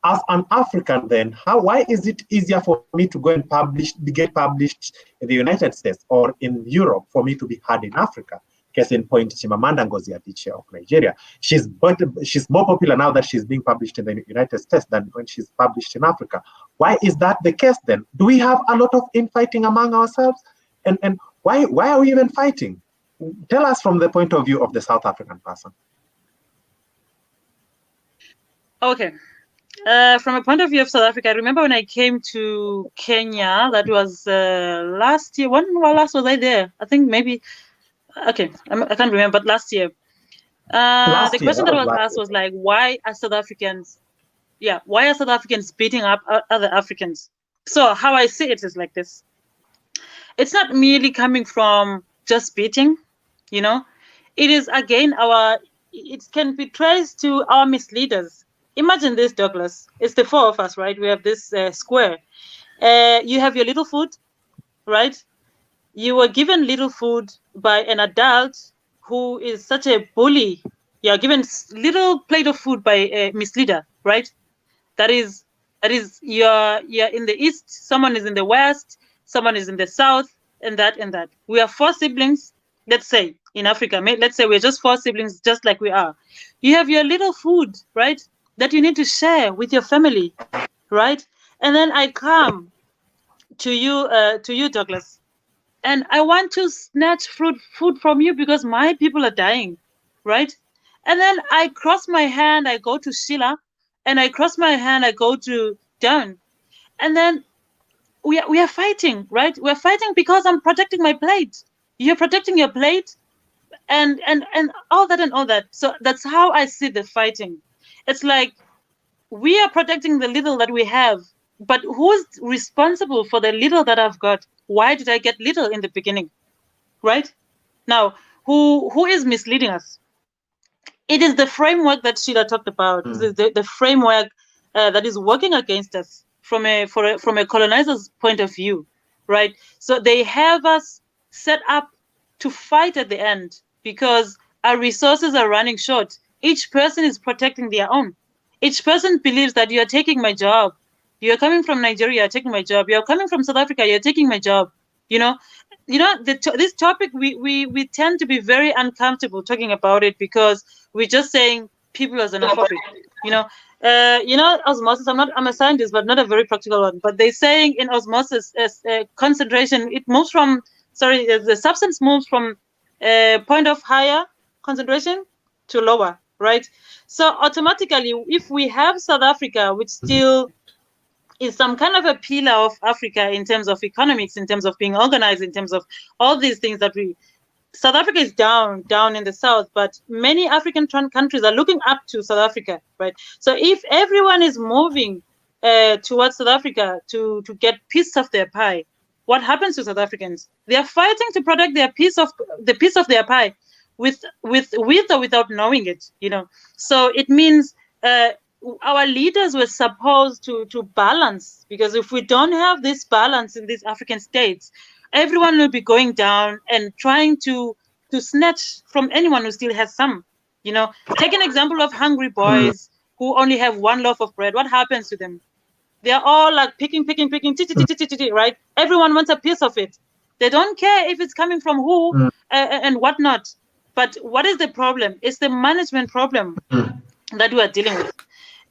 A: As an African, then, why is it easier for me to go and get published in the United States or in Europe for me to be heard in Africa? Case in point, Chimamanda Ngozi Adichie of Nigeria. She's more popular now that she's being published in the United States than when she's published in Africa. Why is that the case then? Do we have a lot of infighting among ourselves? And why are we even fighting? Tell us from the point of view of the South African person.
C: Okay. From a point of view of South Africa, I remember when I came to Kenya, that was last year. When last was I there? I think maybe, okay, I can't remember, but last year. The question that was asked was like, why are South Africans beating up other Africans? So how I see it is like this. It's not merely coming from just beating, you know. It is, again, it can be traced to our misleaders. Imagine this, Douglas. It's the four of us, right? We have this square. You have your little food, right? You were given little food by an adult who is such a bully. You are given little plate of food by a misleader, right? That is you're in the east, someone is in the west, someone is in the south, and that. We are four siblings, let's say, in Africa. Let's say we're just four siblings, just like we are. You have your little food, right, that you need to share with your family, right? And then I come to you, Douglas, and I want to snatch food from you because my people are dying, right? And then I cross my hand, I go to Shila, and I cross my hand, I go to Dwayne, and then we are fighting, right? We're fighting because I'm protecting my plate. You're protecting your plate, and all that. So that's how I see the fighting. It's like we are protecting the little that we have, but who's responsible for the little that I've got? Why did I get little in the beginning, right? Now, who is misleading us? It is the framework that Sheila talked about, the framework that is working against us from a colonizer's point of view, right? So they have us set up to fight at the end because our resources are running short. Each person is protecting their own. Each person believes that you are taking my job. You're coming from Nigeria, you're taking my job. You're coming from South Africa, you're taking my job. This topic, we tend to be very uncomfortable talking about it because we're just saying people are xenophobic. Osmosis. I'm a scientist, but not a very practical one. But they're saying in osmosis, concentration, it moves from. The substance moves from point of higher concentration to lower, right? So automatically, if we have South Africa, which still is some kind of a pillar of Africa in terms of economics, in terms of being organized, in terms of all these things South Africa is down in the south, but many African countries are looking up to South Africa, right? So if everyone is moving towards South Africa to get piece of their pie, what happens to South Africans? They are fighting to protect their piece of their pie, with or without knowing it, So it means our leaders were supposed to balance, because if we don't have this balance in these African states, everyone will be going down and trying to snatch from anyone who still has some. Take an example of hungry boys who only have one loaf of bread. What happens to them? They are all like picking, right? Everyone wants a piece of it. They don't care if it's coming from who and whatnot. But what is the problem? It's the management problem that we are dealing with.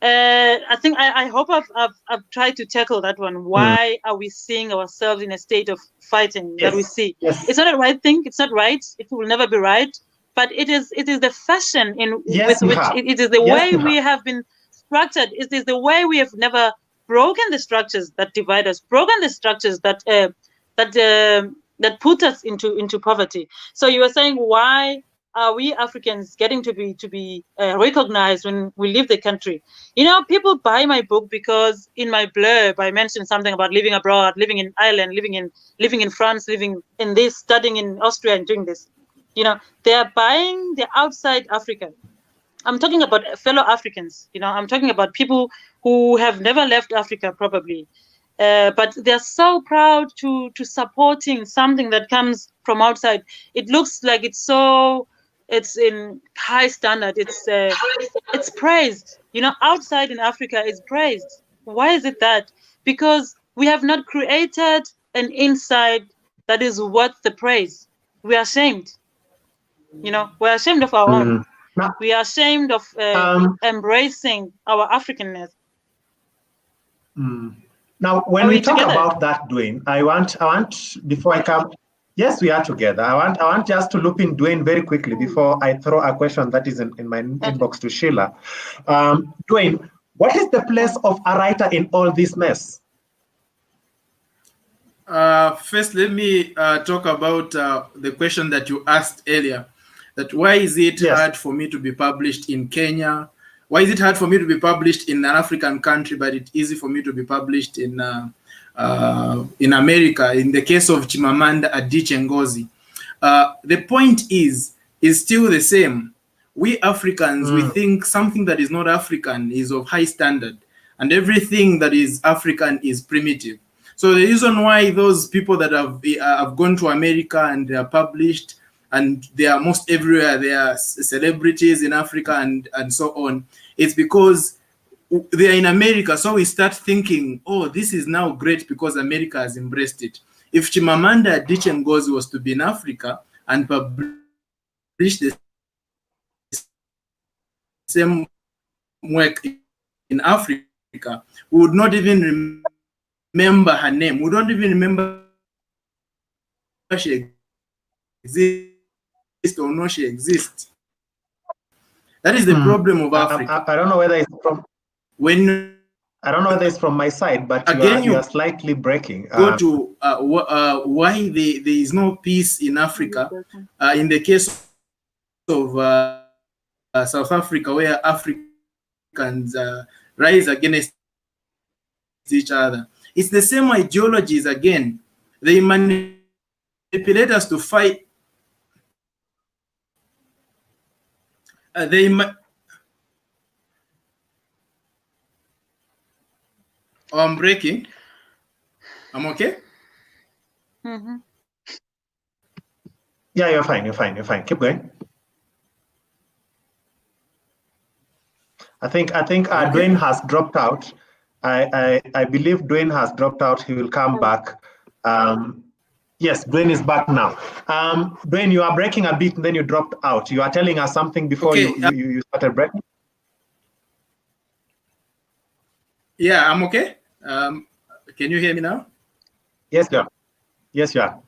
C: I think I hope I've tried to tackle that one. Why are we seeing ourselves in a state of fighting that we see?
A: Yes.
C: It's not a right thing. It's not right. It will never be right. But it is the fashion with which it is the way we have been structured. It is the way we have never broken the structures that divide us, broken the structures that put us into poverty. So you were saying, why are we Africans getting to be recognized when we leave the country? People buy my book because in my blurb I mentioned something about living abroad, living in Ireland, living in France, living in this, studying in Austria, and doing this. They are buying the outside Africa. I'm talking about fellow Africans. I'm talking about people who have never left Africa, probably, but they're so proud to supporting something that comes from outside. It looks like it's in high standard. It's praised. Outside in Africa is praised. Why is it that? Because we have not created an inside that is worth the praise. We are ashamed. We're ashamed of our own. We are ashamed of embracing our Africanness.
A: Now, when we talk about that, Dwayne, I want before I come. Yes, we are together. I want just to loop in Dwayne very quickly before I throw a question that is in my inbox to Shila. Dwayne, what is the place of a writer in all this mess?
D: First, let me talk about the question that you asked earlier. That why is it hard for me to be published in Kenya? Why is it hard for me to be published in an African country, but it's easy for me to be published in America? In the case of Chimamanda Adichie Ngozi, the point is still the same. We Africans, we think something that is not African is of high standard, and everything that is African is primitive. So the reason why those people that have gone to America and they are published, and they are most everywhere, they are celebrities in Africa and so on, it's because they are in America. So we start thinking, oh, this is now great because America has embraced it. If Chimamanda Adichie Ngozi was to be in Africa and publish the same work in Africa, we would not even remember her name. We don't even remember she exists or no she exists. That is the problem of Africa.
A: I don't know whether it's from I don't know whether it's from my side, but again, you are slightly breaking.
D: Go to why there is no peace in Africa. In the case of South Africa, where Africans rise against each other, it's the same ideologies again. They manipulate us to fight. Oh, I'm breaking. I'm okay?
C: Mm-hmm.
A: Yeah, you're fine. You're fine. Keep going. I think Dwayne has dropped out. I believe Dwayne has dropped out. He will come back. Yes, Dwayne is back now. Dwayne, you are breaking a bit and then you dropped out. You are telling us something before you started breaking?
D: Yeah, I'm okay. Can you hear me now?
A: Yes, sir. Yes, sir.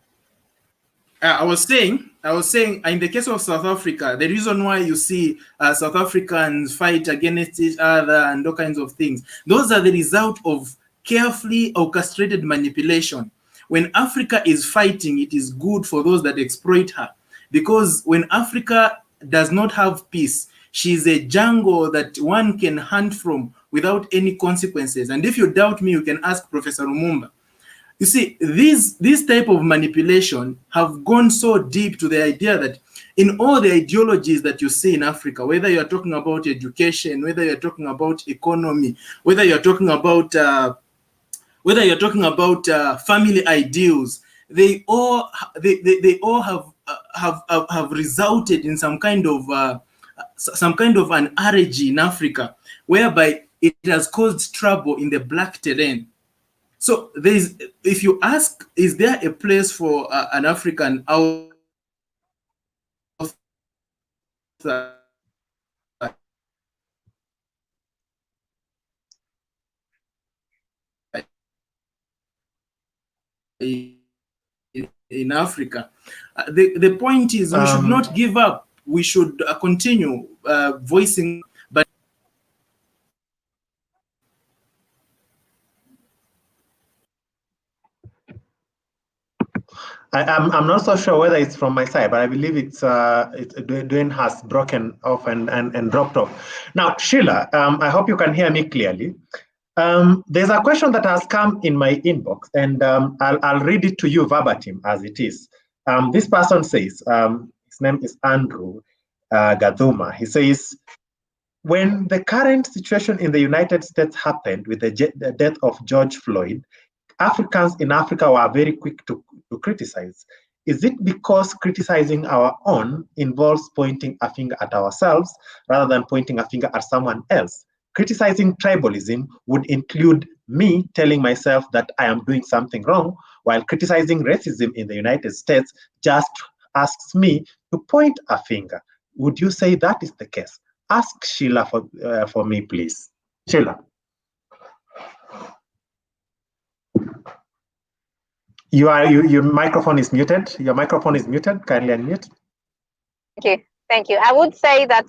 D: I was saying, in the case of South Africa, the reason why you see South Africans fight against each other and all kinds of things, those are the result of carefully orchestrated manipulation. When Africa is fighting, it is good for those that exploit her. Because when Africa does not have peace, she's a jungle that one can hunt from without any consequences. And if you doubt me, you can ask Professor Lumumba. You see, this type of manipulation have gone so deep to the idea that in all the ideologies that you see in Africa, whether you're talking about education, whether you're talking about economy, whether you're talking about family ideals, they all have resulted in some kind of an origin in Africa, whereby it has caused trouble in the black terrain. So if you ask, is there a place for an African out in Africa? The point is we should not give up. We should continue voicing. But
A: I'm not so sure whether it's from my side, but I believe it's Dwayne has broken off and dropped off. Now, Shila, I hope you can hear me clearly. There's a question that has come in my inbox, and I'll read it to you verbatim as it is. This person says, his name is Andrew Gaduma. He says, when the current situation in the United States happened with the death of George Floyd, Africans in Africa were very quick to criticize. Is it because criticizing our own involves pointing a finger at ourselves rather than pointing a finger at someone else? Criticizing tribalism would include me telling myself that I am doing something wrong, while criticizing racism in the United States just asks me to point a finger. Would you say that is the case? Ask Shila for me, please. Shila. Your microphone is muted. Your microphone is muted. Kindly unmute.
B: Thank you. I would say that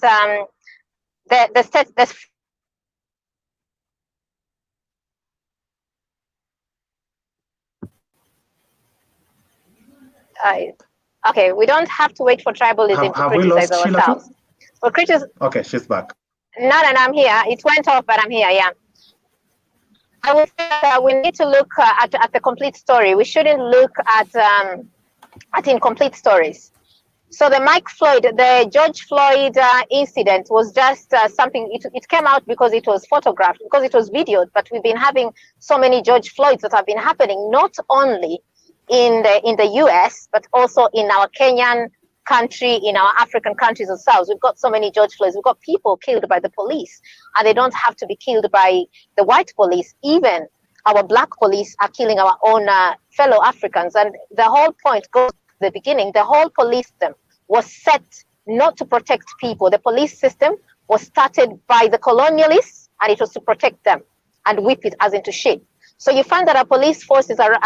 B: okay, we don't have to wait for tribalism to criticize ourselves.
A: Okay, she's back.
B: No, I'm here. It went off, but I'm here, yeah. I would say that we need to look at the complete story. We shouldn't look at incomplete stories. So the George Floyd incident was just something, it came out because it was photographed, because it was videoed, but we've been having so many George Floyds that have been happening, not only in the US, but also in our Kenyan country, in our African countries ourselves. We've got so many George Floyds. We've got people killed by the police, and they don't have to be killed by the white police. Even our black police are killing our own fellow Africans. And the whole point goes to the beginning. The whole police system was set not to protect people. The police system was started by the colonialists, and it was to protect them and whip it as into shit. So you find that our police forces are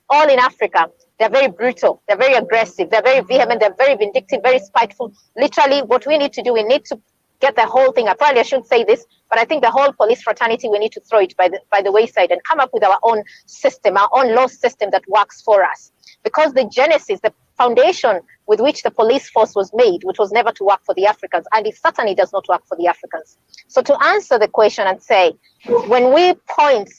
B: all in Africa. They're very brutal, they're very aggressive, they're very vehement, they're very vindictive, very spiteful. Literally, what we need to do, we need to get the whole thing. I probably shouldn't say this, but I think the whole police fraternity, we need to throw it by the wayside and come up with our own system, our own law system that works for us. Because the genesis, the foundation with which the police force was made, which was never to work for the Africans, and it certainly does not work for the Africans. So to answer the question and say, when we point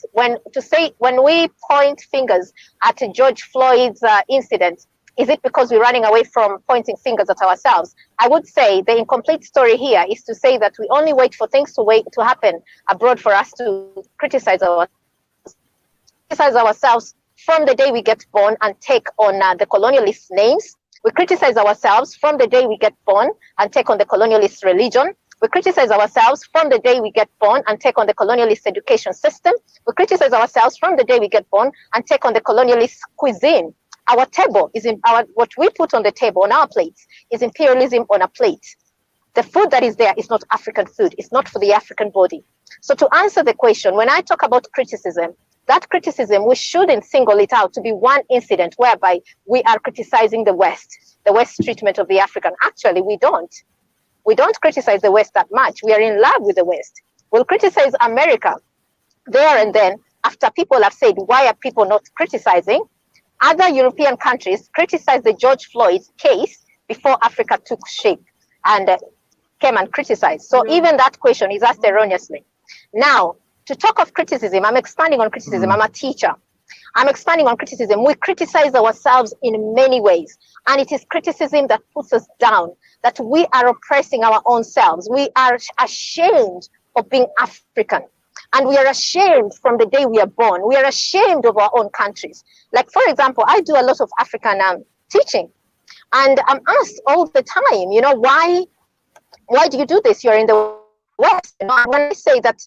B: fingers at George Floyd's incident, is it because we're running away from pointing fingers at ourselves? I would say the incomplete story here is to say that we only wait for things to happen abroad for us to criticize ourselves from the day we get born and take on the colonialist names. We criticize ourselves from the day we get born and take on the colonialist religion. We criticize ourselves from the day we get born and take on the colonialist education system. We criticize ourselves from the day we get born and take on the colonialist cuisine. Our table is what we put on the table, on our plates, is imperialism on a plate. The food that is there is not African food. It's not for the African body. So to answer the question, when I talk about criticism, that criticism, we shouldn't single it out to be one incident whereby we are criticizing the West treatment of the African. Actually, we don't. We don't criticize the West that much. We are in love with the West. We'll criticize America there and then after people have said, why are people not criticizing? Other European countries criticized the George Floyd case before Africa took shape and came and criticized. So even that question is asked erroneously. Now, to talk of criticism, I'm expanding on criticism. I'm a teacher. I'm expanding on criticism. We criticize ourselves in many ways. And it is criticism that puts us down, that we are oppressing our own selves. We are ashamed of being African. And we are ashamed from the day we are born. We are ashamed of our own countries. Like, for example, I do a lot of African teaching. And I'm asked all the time, you know, why do you do this? You're in the West. You know, when I say that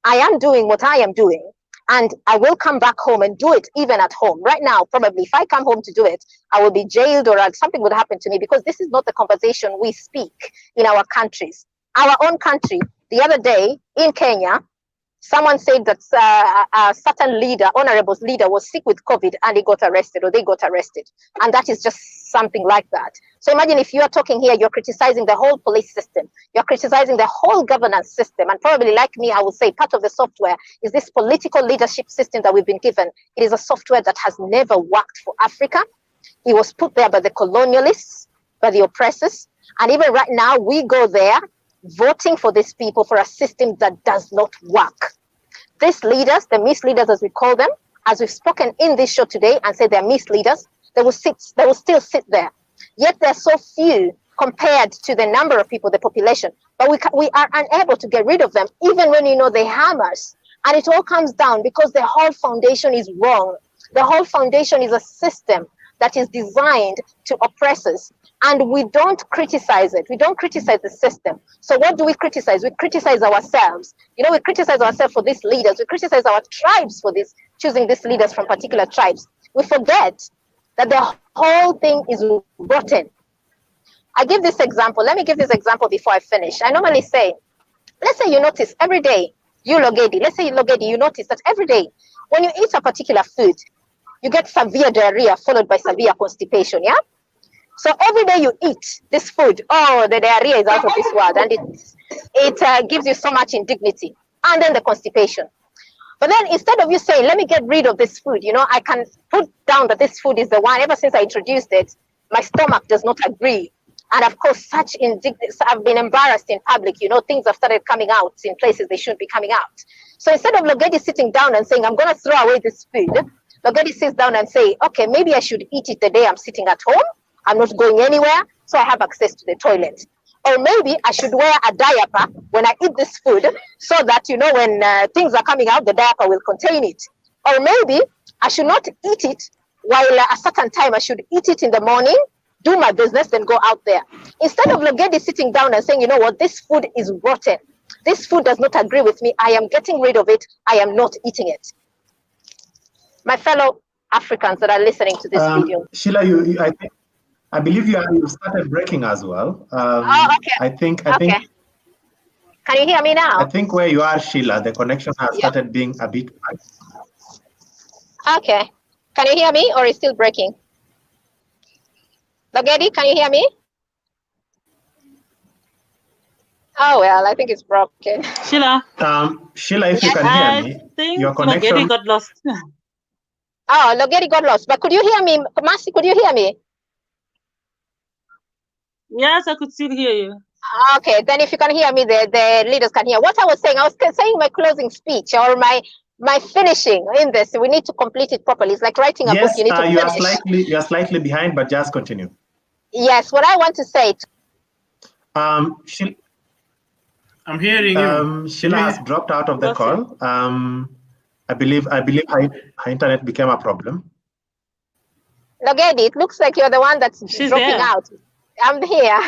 B: I am doing what I am doing, and I will come back home and do it even at home. Right now, probably, if I come home to do it, I will be jailed or something would happen to me, because this is not the conversation we speak in our countries. Our own country, the other day in Kenya, someone said that a certain leader, honorable leader, was sick with COVID and he got arrested, or they got arrested. And that is just something like that. So imagine if you are talking here, you're criticizing the whole police system. You're criticizing the whole governance system. And probably like me, I would say part of the software is this political leadership system that we've been given. It is a software that has never worked for Africa. It was put there by the colonialists, by the oppressors. And even right now, we go there voting for these people for a system that does not work. These leaders, the misleaders as we call them, as we've spoken in this show today and said they're misleaders, they will still sit there. Yet there are so few compared to the number of people, the population, but we are unable to get rid of them, even when they harm us. And it all comes down because the whole foundation is wrong. The whole foundation is a system that is designed to oppress us. And we don't criticize it. We don't criticize the system. So what do we criticize? We criticize ourselves. We criticize ourselves for these leaders. We criticize our tribes for choosing these leaders from particular tribes. We forget that the whole thing is rotten. I give this example. Let me give this example before I finish. I normally say, let's say you notice every day, you Logedi, let's say Logedi, you notice that every day when you eat a particular food, you get severe diarrhea followed by severe constipation, yeah? So every day you eat this food, the diarrhea is out of this world, and it gives you so much indignity, and then the constipation. But then instead of you saying, let me get rid of this food, I can put down that this food is the one, ever since I introduced it, my stomach does not agree. And of course, such indignity, I've been embarrassed in public, things have started coming out in places they shouldn't be coming out. So instead of Logedi sitting down and saying, I'm going to throw away this food, Logedi sits down and say, okay, maybe I should eat it the day I'm sitting at home. I'm not going anywhere, so I have access to the toilet. Or maybe I should wear a diaper when I eat this food so that, when things are coming out, the diaper will contain it. Or maybe I should not eat it while a certain time. I should eat it in the morning, do my business, then go out there. Instead of Logedi sitting down and saying, you know what, this food is rotten. This food does not agree with me. I am getting rid of it. I am not eating it. My fellow Africans that are listening to this video.
A: Shila, I believe you started breaking as well.
B: Okay.
A: I think.
B: Can you hear me now?
A: I think where you are, Shila, the connection has started being a bit bad.
B: Okay. Can you hear me, or is it still breaking? Logedi, can you hear me? Oh well, I think it's broken.
C: Shila.
A: Shila, if you can hear me, your connection.
C: Logedi got lost.
B: Oh, Logedi got lost. But could you hear me, Mercy? Could you hear me?
C: Yes, I could still hear you.
B: Okay, then if you can hear me, the leaders can hear. What I was saying my closing speech or my finishing in this. We need to complete it properly. It's like writing a book. You need to finish.
A: You are slightly behind, but just continue.
B: Yes, what I want to say.
D: I'm hearing you.
A: Sheila has dropped out of the call. I believe her internet became a problem.
B: Logedi, it looks like you're the one that's dropping out. I'm here.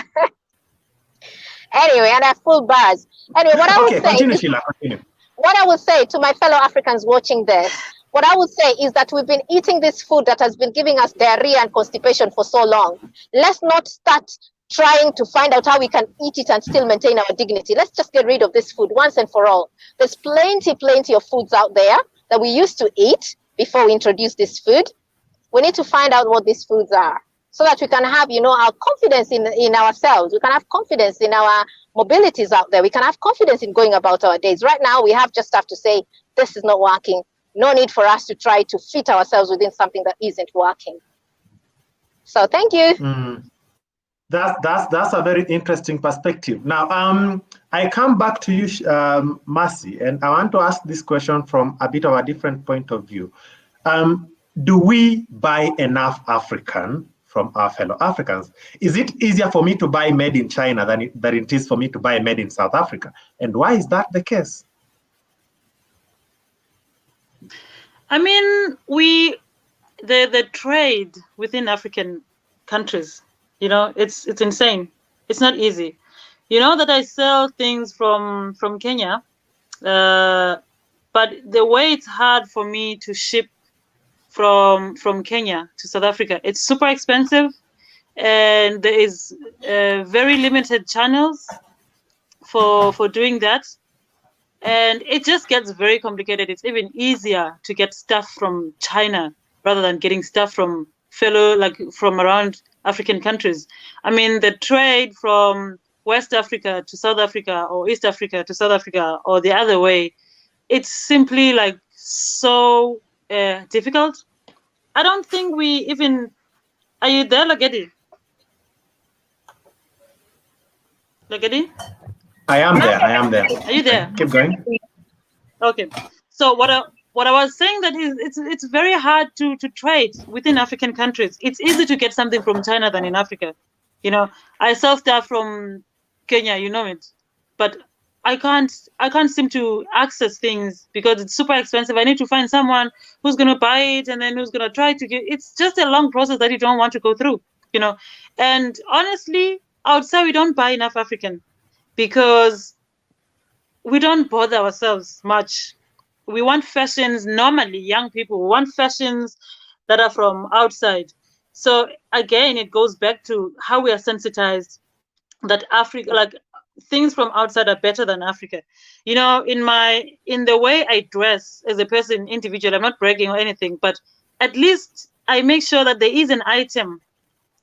B: Anyway, and I have full bars. Anyway, what I would say.
A: Continue, Sheila. Continue.
B: What I would say to my fellow Africans watching this, what I would say is that we've been eating this food that has been giving us diarrhea and constipation for so long. Let's not start trying to find out how we can eat it and still maintain our dignity. Let's just get rid of this food once and for all. There's plenty of foods out there that we used to eat before we introduced this food. We need to find out what these foods are, so that we can have, our confidence in ourselves. We can have confidence in our mobilities out there. We can have confidence in going about our days. Right now, we just have to say, this is not working. No need for us to try to fit ourselves within something that isn't working. So thank you.
A: That's a very interesting perspective. Now, I come back to you, Mercy, and I want to ask this question from a bit of a different point of view. Do we buy enough African from our fellow Africans? Is it easier for me to buy made in China than it is for me to buy made in South Africa? And why is that the case?
C: I mean, the trade within African countries, it's insane. It's not easy. That I sell things from Kenya, but the way it's hard for me to ship from Kenya to South Africa, it's super expensive, and there is very limited channels for doing that, and it just gets very complicated. It's even easier to get stuff from China rather than getting stuff from from around African countries. I mean, the trade from West Africa to South Africa or East Africa to South Africa or the other way, it's simply so difficult. I don't think we even. Are you there, Logedi? Logedi?
A: I am there.
C: Are you there?
A: Keep going.
C: Okay. So what I was saying that is it's very hard to trade within African countries. It's easy to get something from China than in Africa. You know, I sell stuff from Kenya, you know it, but I can't seem to access things because it's super expensive. I need to find someone who's gonna buy it and then who's gonna try to get. It's just a long process that you don't want to go through, you know. And honestly, I would say we don't buy enough African because we don't bother ourselves much. We want fashions, normally young people want fashions that are from outside. So again, it goes back to how we are sensitized that Africa, like things from outside are better than Africa. You know, in the way I dress as a person, individual, I'm not bragging or anything, but at least I make sure that there is an item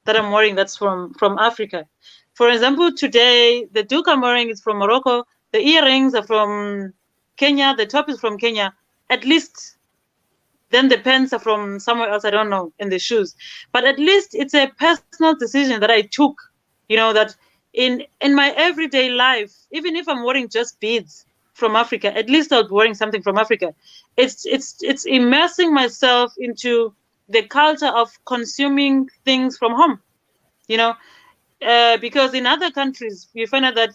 C: that I'm wearing that's from Africa. For example, today the duke I'm wearing is from Morocco. The earrings are from Kenya. The top is from Kenya. At least then the pants are from somewhere else. I don't know, and the shoes. But at least it's a personal decision that I took. You know, that in my everyday life, even if I'm wearing just beads from Africa, at least I'll be wearing something from Africa. It's immersing myself into the culture of consuming things from home. You know, because in other countries you find out that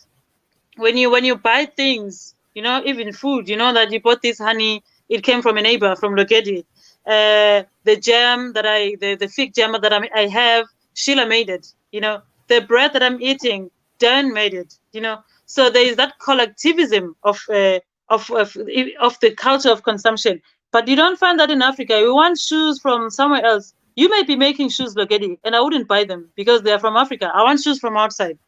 C: when you buy things, you know, even food, you know that you bought this honey, it came from a neighbor from Logedi. The jam that the fig jam that I have, Shila made it. You know, the bread that I'm eating, Dan made it. You know, so there is that collectivism of the culture of consumption. But you don't find that in Africa. We want shoes from somewhere else. You might be making shoes, Logedi, and I wouldn't buy them because they're from Africa. I want shoes from outside.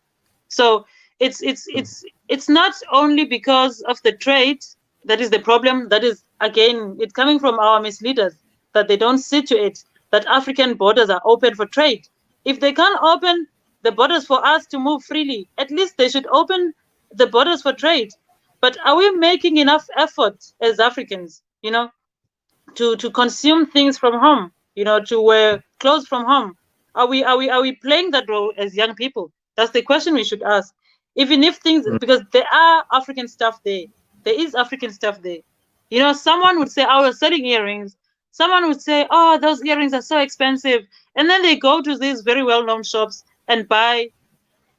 C: So it's not only because of the trade that is the problem. That is, again, it's coming from our misleaders that they don't see to it that African borders are open for trade. If they can't open the borders for us to move freely, at least they should open the borders for trade. But are we making enough effort as Africans, you know, to consume things from home, you know, to wear clothes from home? Are we playing that role as young people? That's the question we should ask. Even if things, because there are African stuff there. There is African stuff there. You know, someone would say, I was selling earrings. Someone would say, oh, those earrings are so expensive. And then they go to these very well-known shops and buy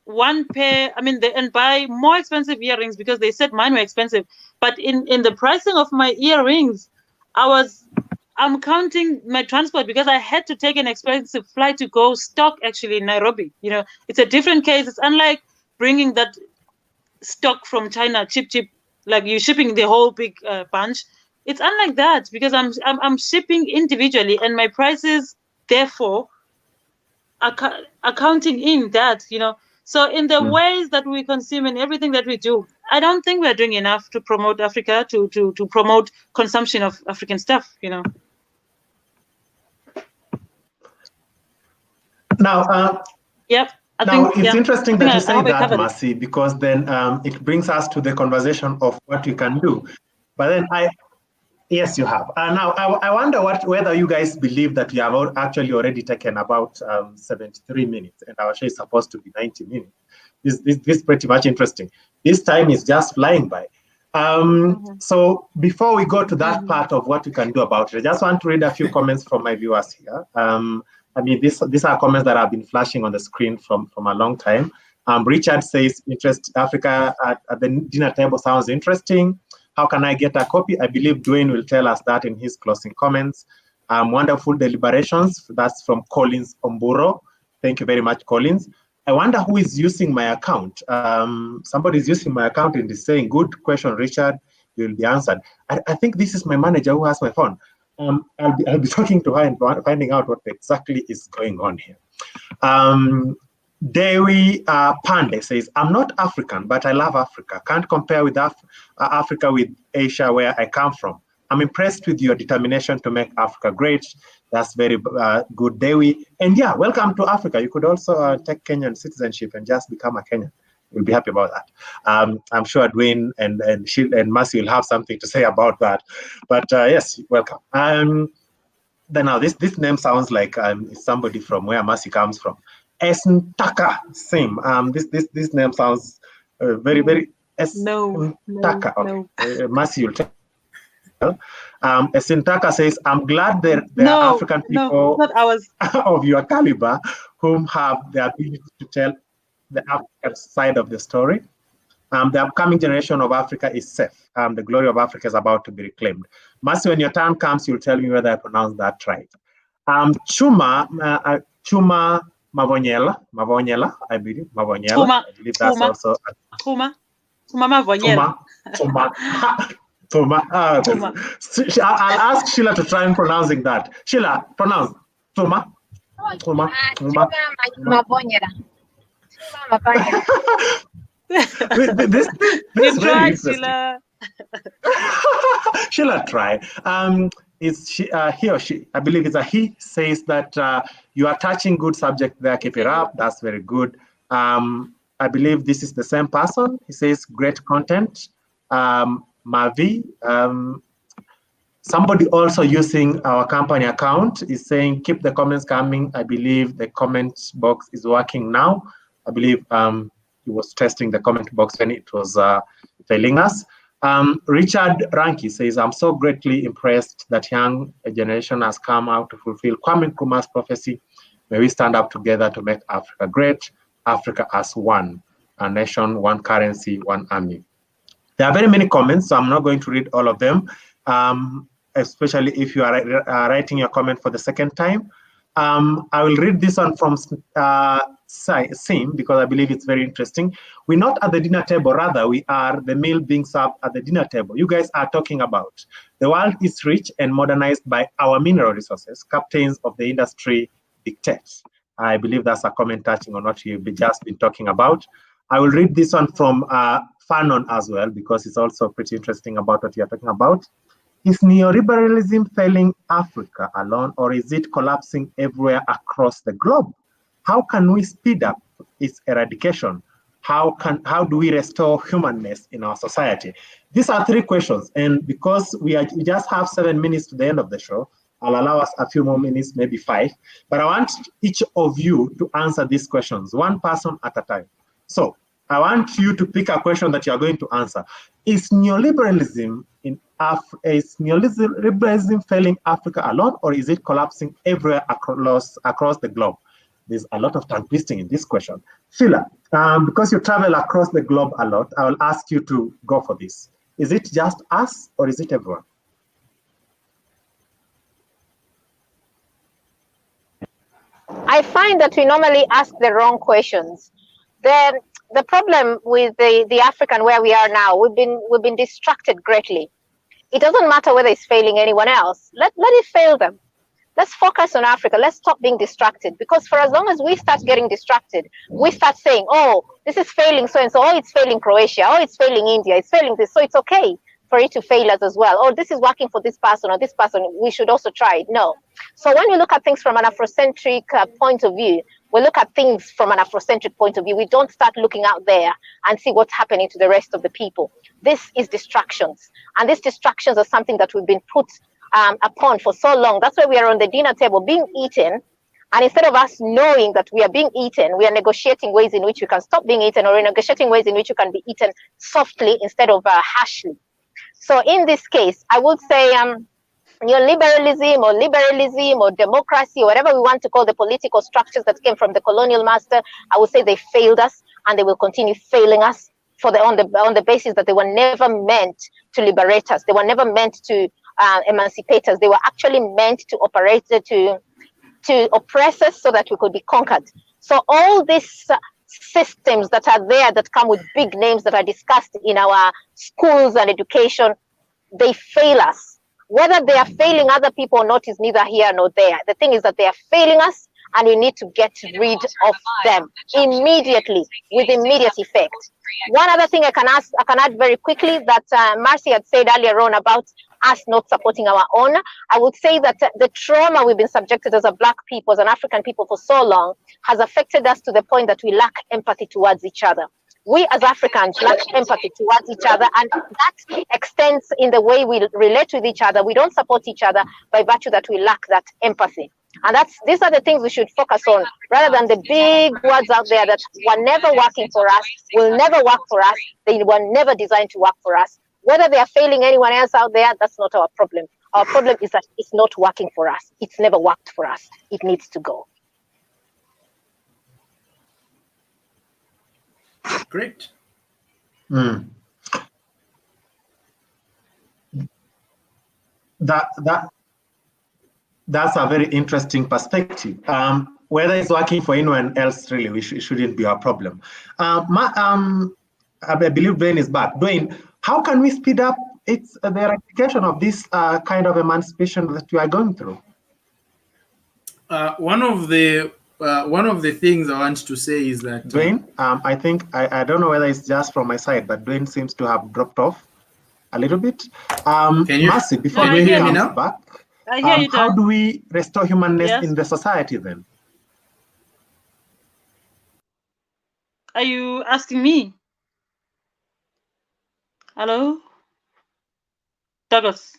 C: one pair, and buy more expensive earrings because they said mine were expensive. But in the pricing of my earrings, I'm counting my transport because I had to take an expensive flight to go stock actually in Nairobi. You know, it's a different case. It's unlike bringing that stock from China, cheap, like you're shipping the whole big bunch. It's unlike that because I'm shipping individually, and my prices therefore are accounting in that, you know. So in the ways that we consume and everything that we do, I don't think we're doing enough to promote Africa, to promote consumption of African stuff, you know.
A: Now,
C: yep.
A: It's interesting that you say that, Mercy, because then it brings us to the conversation of what you can do. But then yes, you have. Now, I wonder whether you guys believe that we have actually already taken about 73 minutes, and our show is supposed to be 90 minutes. This is pretty much interesting. This time is just flying by. So before we go to that part of what we can do about it, I just want to read a few comments from my viewers here. These are comments that have been flashing on the screen from a long time. Richard says, Africa at the dinner table sounds interesting. How can I get a copy? I believe Dwayne will tell us that in his closing comments. Wonderful deliberations. That's from Collins Omburo. Thank you very much, Collins. I wonder who is using my account. Somebody is using my account and is saying, good question, Richard. You will be answered. I think this is my manager who has my phone. I'll be talking to her and finding out what exactly is going on here. Dewi Pandey says, I'm not African, but I love Africa. Can't compare with Africa with Asia, where I come from. I'm impressed with your determination to make Africa great. That's very good, Dewi. And yeah, welcome to Africa. You could also take Kenyan citizenship and just become a Kenyan. We'll be happy about that. I'm sure Dwayne and Mercy will have something to say about that. But yes, welcome. Then now this name sounds like somebody from where Mercy comes from. Esntaka, same. This name sounds very Esntaka.
C: No.
A: Okay. Mercy will tell. Sintaka says, I'm glad there are African people
C: not ours.
A: of your caliber whom have the ability to tell the African side of the story. The upcoming generation of Africa is safe. The glory of Africa is about to be reclaimed. Mercy, when your time comes, you'll tell me whether I pronounced that right. Chuma Mavonyela, I believe. Mavonyela. I believe that's also.
C: Chuma Mavonyela.
A: Tuma. I'll ask Shila to try and pronouncing that. Shila, pronounce. Tuma.
B: Mavonyela.
A: This
C: You
A: is very
C: tried,
A: interesting.
C: Shila.
A: Shila try. Is she, he or she? I believe it's a he. Says that you are touching good subject there. Keep it up. That's very good. I believe this is the same person. He says great content. Mavi. Somebody also using our company account is saying keep the comments coming. I believe the comment box is working now. I believe he was testing the comment box when it was failing us. Richard Ranki says, I'm so greatly impressed that young generation has come out to fulfill Kwame Nkrumah's prophecy. May we stand up together to make Africa great. Africa as one, a nation, one currency, one army. There are very many comments, so I'm not going to read all of them, especially if you are writing your comment for the second time. I will read this one from Sim because I believe it's very interesting. We're not at the dinner table, rather we are the meal being served at the dinner table. You guys are talking about the world is rich and modernized by our mineral resources. Captains of the industry dictate. I believe that's a comment touching on what you've just been talking about. I will read this one from Fanon as well because it's also pretty interesting about what you're talking about. Is neoliberalism failing Africa alone, or is it collapsing everywhere across the globe? How can we speed up its eradication? How do we restore humanness in our society? These are three questions, and because we just have 7 minutes to the end of the show, I'll allow us a few more minutes, maybe 5. But I want each of you to answer these questions, one person at a time. So I want you to pick a question that you are going to answer. Is neoliberalism failing Africa alone, or is it collapsing everywhere across the globe? There's a lot of tongue twisting in this question. Shila, because you travel across the globe a lot, I will ask you to go for this. Is it just us, or is it everyone?
B: I find that we normally ask the wrong questions. The problem with the African where we are now, we've been distracted greatly. It doesn't matter whether it's failing anyone else. Let it fail them. Let's focus on Africa. Let's stop being distracted, because for as long as we start getting distracted, we start saying, oh, this is failing so-and-so, oh, it's failing Croatia, oh, it's failing India, it's failing this, so it's okay for it to fail us as well. Oh, this is working for this person or this person, we should also try it. No. So when we look at things from an Afrocentric point of view, we look at things from an Afrocentric point of view. We don't start looking out there and see what's happening to the rest of the people. This is distractions. And these distractions are something that we've been put upon for so long. That's why we are on the dinner table being eaten. And instead of us knowing that we are being eaten, we are negotiating ways in which we can stop being eaten, or negotiating ways in which you can be eaten softly instead of harshly. So in this case, I would say neoliberalism or liberalism or democracy, or whatever we want to call the political structures that came from the colonial master, I would say they failed us, and they will continue failing us on the basis that they were never meant to liberate us. They were never meant to emancipate us. They were actually meant to operate to oppress us so that we could be conquered. So all these systems that are there that come with big names that are discussed in our schools and education, they fail us. Whether they are failing other people or not is neither here nor there. The thing is that they are failing us, and we need to get rid of them immediately, with immediate effect. One other thing I can add very quickly that Marcy had said earlier on about us not supporting our own. I would say that the trauma we've been subjected as a Black people, as an African people for so long, has affected us to the point that we lack empathy towards each other. We as Africans lack empathy towards each other, and that extends in the way we relate with each other. We don't support each other by virtue that we lack that empathy. And these are the things we should focus on, rather than the big words out there that were never working for us, will never work for us, they were never designed to work for us. Whether they are failing anyone else out there, that's not our problem. Our problem is that it's not working for us. It's never worked for us. It needs to go.
D: Great.
A: That's a very interesting perspective. Whether it's working for anyone else, really, it shouldn't be our problem. I believe Dwayne is back. Dwayne, how can we speed up the eradication of this kind of emancipation that we are going through?
D: One of the things I want to say is that
A: Dwayne, I think I don't know whether it's just from my side, but Dwayne seems to have dropped off a little bit. Mercy, before
D: you hear me
A: comes
D: now?
A: back,
C: I hear you,
A: how do we restore humanness
C: Yes.
A: in the society then?
C: Are you asking me? Hello? Douglas?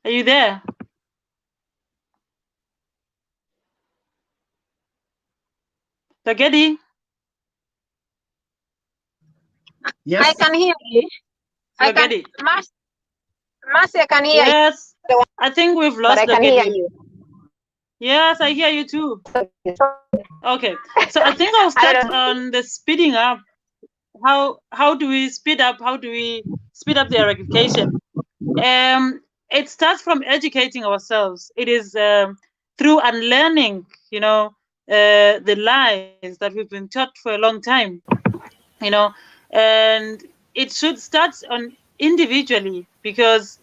C: Are you there? Logedi?
A: Yes.
B: I can hear you.
C: Logedi?
B: Mercy, I can hear
C: Yes.
B: you.
C: I think we've
B: But
C: lost
B: I can hear
C: Logedi.
B: you.
C: Yes, I hear you too. Okay, so I think I'll start on the speeding up. How do we speed up? How do we speed up the eradication? It starts from educating ourselves. It is through unlearning, the lies that we've been taught for a long time, and it should start on individually, because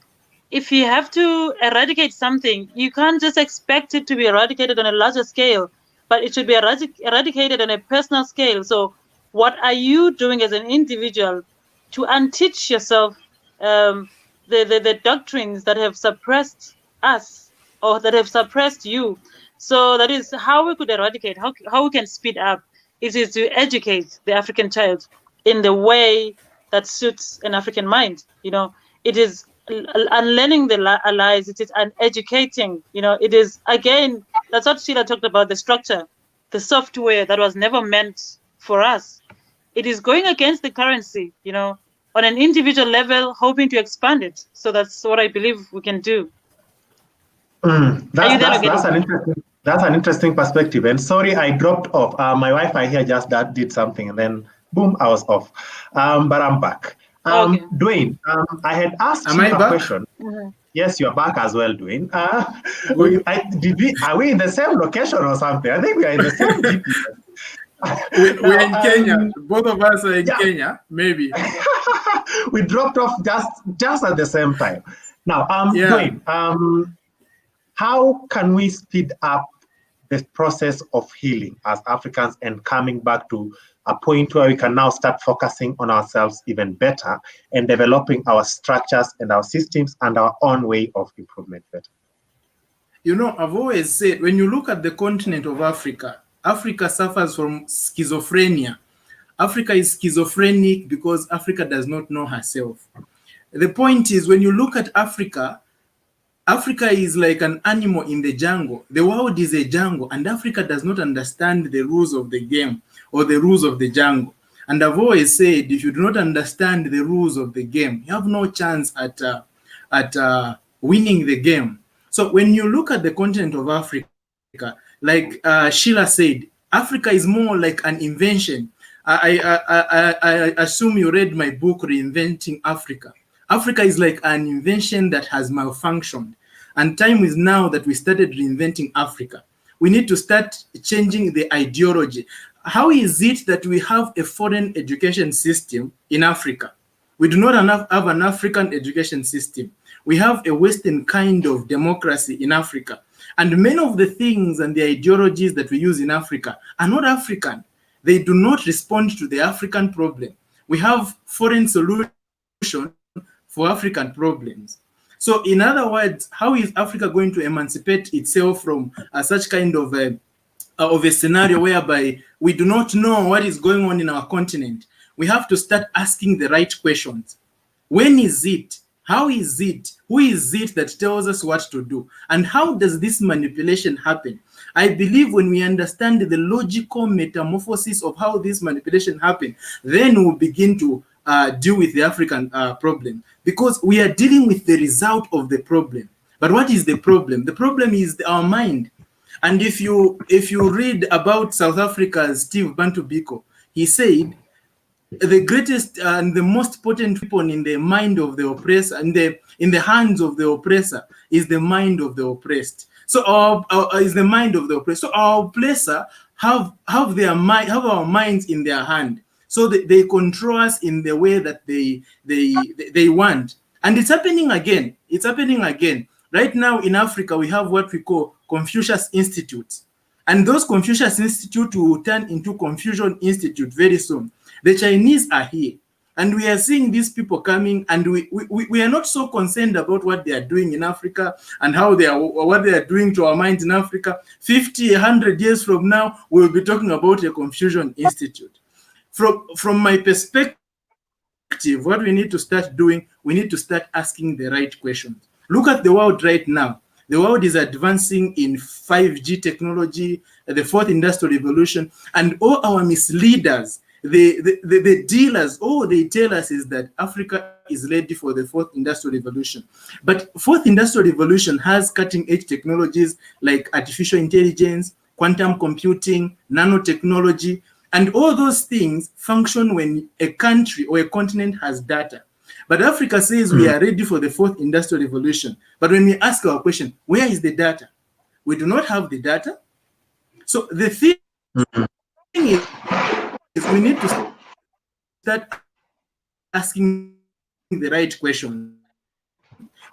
C: if you have to eradicate something, you can't just expect it to be eradicated on a larger scale, but it should be eradicated on a personal scale. So what are you doing as an individual to unteach yourself the doctrines that have suppressed us or that have suppressed you? So that is how we could eradicate, how we can speed up, is to educate the African child in the way that suits an African mind. It is unlearning the lies, it is uneducating, it is, again, that's what Shila talked about, the structure, the software that was never meant for us. It is going against the currency, on an individual level, hoping to expand it. So that's what I believe we can do.
A: That's an interesting perspective. And sorry, I dropped off. My Wi-Fi here just did something, and then boom, I was off. But I'm back.
C: Okay.
A: Dwayne, I had asked you a question. Mm-hmm. Yes, you're back as well, Dwayne. Are we in the same location or something? I think we are in the same GPS.
D: We're in Kenya. Both of us are in Kenya, maybe.
A: We dropped off just at the same time. Now, Dwayne, how can we speed up the process of healing as Africans and coming back to a point where we can now start focusing on ourselves even better and developing our structures and our systems and our own way of improvement better?
D: I've always said, when you look at the continent of Africa, Africa suffers from schizophrenia. Africa is schizophrenic because Africa does not know herself. The point is, when you look at Africa, Africa is like an animal in the jungle. The world is a jungle, and Africa does not understand the rules of the game or the rules of the jungle. And I've always said, if you do not understand the rules of the game, you have no chance at winning the game. So when you look at the continent of Africa, like Shila said, Africa is more like an invention. I assume you read my book, Reinventing Africa. Africa is like an invention that has malfunctioned. And time is now that we started reinventing Africa. We need to start changing the ideology. How is it that we have a foreign education system in Africa? We do not have an African education system. We have a Western kind of democracy in Africa. And many of the things and the ideologies that we use in Africa are not African. They do not respond to the African problem. We have foreign solutions for African problems. So in other words, how is Africa going to emancipate itself from such kind of a scenario whereby we do not know what is going on in our continent? We have to start asking the right questions. When is it How is it? Who is it that tells us what to do? And how does this manipulation happen? I believe when we understand the logical metamorphosis of how this manipulation happens, then we'll begin to deal with the African problem, because we are dealing with the result of the problem. But what is the problem? The problem is our mind. And if you read about South Africa's Steve Bantu Biko, he said the greatest and the most potent weapon in the mind of the oppressor, and in the hands of the oppressor, is the mind of the oppressed. So is the mind of the oppressed. So our oppressor have our minds in their hand. So they control us in the way that they want. And it's happening again. It's happening again. Right now in Africa, we have what we call Confucius Institutes. And those Confucius Institutes will turn into Confucian Institute very soon. The Chinese are here. And we are seeing these people coming, and we are not so concerned about what they are doing in Africa and what they are doing to our minds in Africa. 50, 100 years from now, we'll be talking about a Confucian Institute. From my perspective, what we need to start doing, we need to start asking the right questions. Look at the world right now. The world is advancing in 5G technology, the fourth industrial revolution, and all our misleaders, the dealers, all they tell us is that Africa is ready for the fourth industrial revolution. But fourth industrial revolution has cutting-edge technologies like artificial intelligence, quantum computing, nanotechnology, and all those things function when a country or a continent has data. But Africa says we are ready for the fourth industrial revolution. But when we ask our question, where is the data? We do not have the data. So the thing is we need to start asking the right question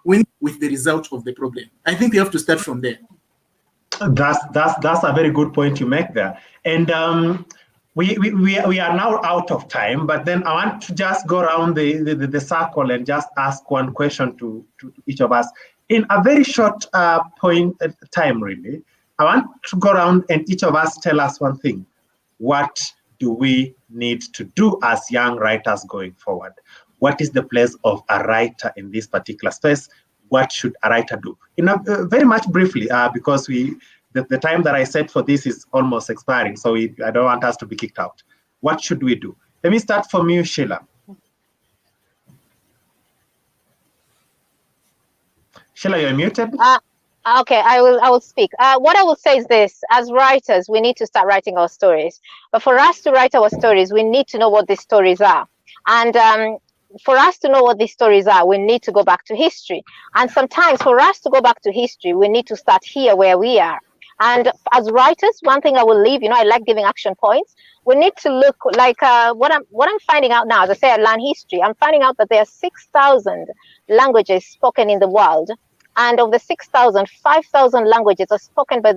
D: with the result of the problem. I think we have to start from there.
A: That's a very good point you make there. And we are now out of time, but then I want to just go around the circle and just ask one question to each of us in a very short time, really. I want to go around and each of us tell us one thing. What do we need to do as young writers going forward? What is the place of a writer in this particular space? What should a writer do? Very much briefly, because the time that I set for this is almost expiring, so I don't want us to be kicked out. What should we do? Let me start from you, Shila. Shila, you're muted.
B: Okay, I will speak. What I will say is this: as writers, we need to start writing our stories. But for us to write our stories, we need to know what these stories are. And for us to know what these stories are, we need to go back to history. And sometimes for us to go back to history, we need to start here where we are. And as writers, one thing I will leave, I like giving action points. We need to look like what I'm finding out now. As I say, I learn history. I'm finding out that there are 6,000 languages spoken in the world. And of the 6,000, 5,000 languages are spoken by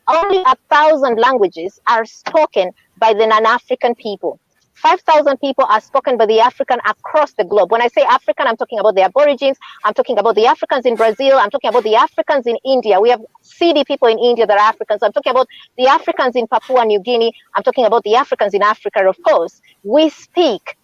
B: only 1,000 languages are spoken by the non-African people. 5,000 people are spoken by the African across the globe. When I say African, I'm talking about the Aborigines. I'm talking about the Africans in Brazil. I'm talking about the Africans in India. We have CD people in India that are Africans. I'm talking about the Africans in Papua New Guinea. I'm talking about the Africans in Africa, of course. We speak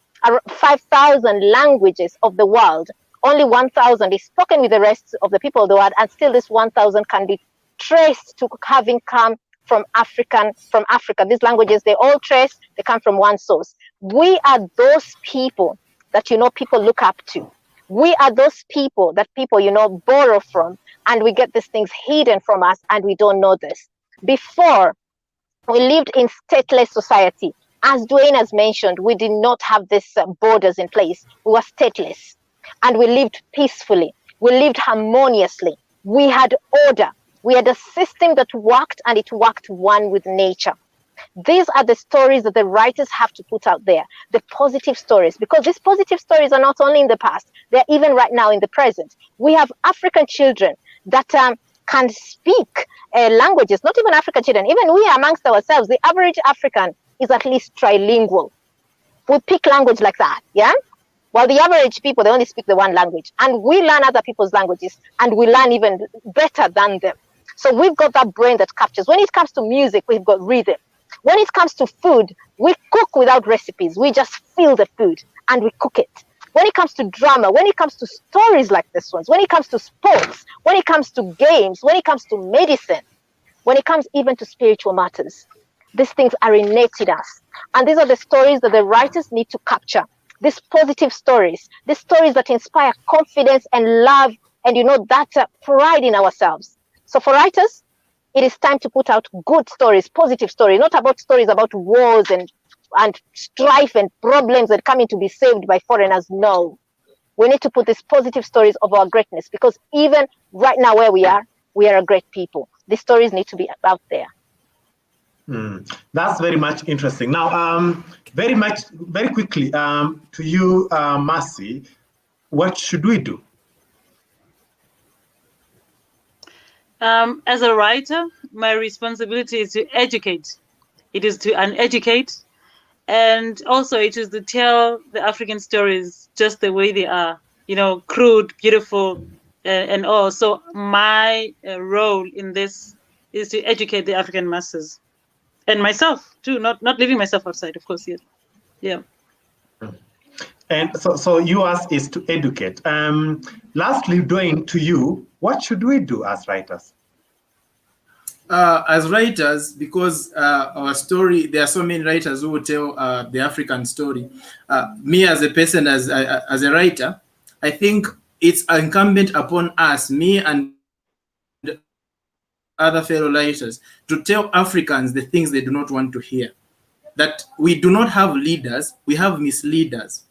B: 5,000 languages of the world. Only 1,000 is spoken with the rest of the people of the world, and still this 1,000 can be traced to having come from Africa. These languages, they all trace, they come from one source. We are those people that, people look up to. We are those people that people, borrow from, and we get these things hidden from us, and we don't know this. Before, we lived in stateless society. As Dwayne has mentioned, we did not have these borders in place. We were stateless, and we lived peacefully. We lived harmoniously. We had order. We had a system that worked, and it worked one with nature. These are the stories that the writers have to put out there, the positive stories, because these positive stories are not only in the past, they're even right now in the present. We have African children that can speak languages, not even African children, even we amongst ourselves, the average African is at least trilingual. We pick language like that, yeah? While the average people, they only speak the one language. And we learn other people's languages, and we learn even better than them. So we've got that brain that captures. When it comes to music, we've got rhythm. When it comes to food, we cook without recipes. We just feel the food and we cook it. When it comes to drama, when it comes to stories like this ones, when it comes to sports, when it comes to games, when it comes to medicine, when it comes even to spiritual matters, these things are innate in us. And these are the stories that the writers need to capture. These positive stories, these stories that inspire confidence and love, and that pride in ourselves. So for writers, it is time to put out good stories, positive stories, not about stories about wars and strife and problems that coming to be saved by foreigners. No, we need to put these positive stories of our greatness, because even right now where we are a great people. These stories need to be out there.
A: That's very much interesting. Now, very quickly, to you, Mercy, what should we do?
C: As a writer, my responsibility is to educate. It is to uneducate. And also it is to tell the African stories just the way they are, crude, beautiful, and all. So my role in this is to educate the African masses. And myself too, not leaving myself outside, of course, yes. Yeah.
A: And so yours is to educate. Lastly, Dwayne, to you, what should we do as writers?
D: As writers, because our story, there are so many writers who will tell the African story. Me as a person, as a writer, I think it's incumbent upon us, me and other fellow writers, to tell Africans the things they do not want to hear. That we do not have leaders, we have misleaders.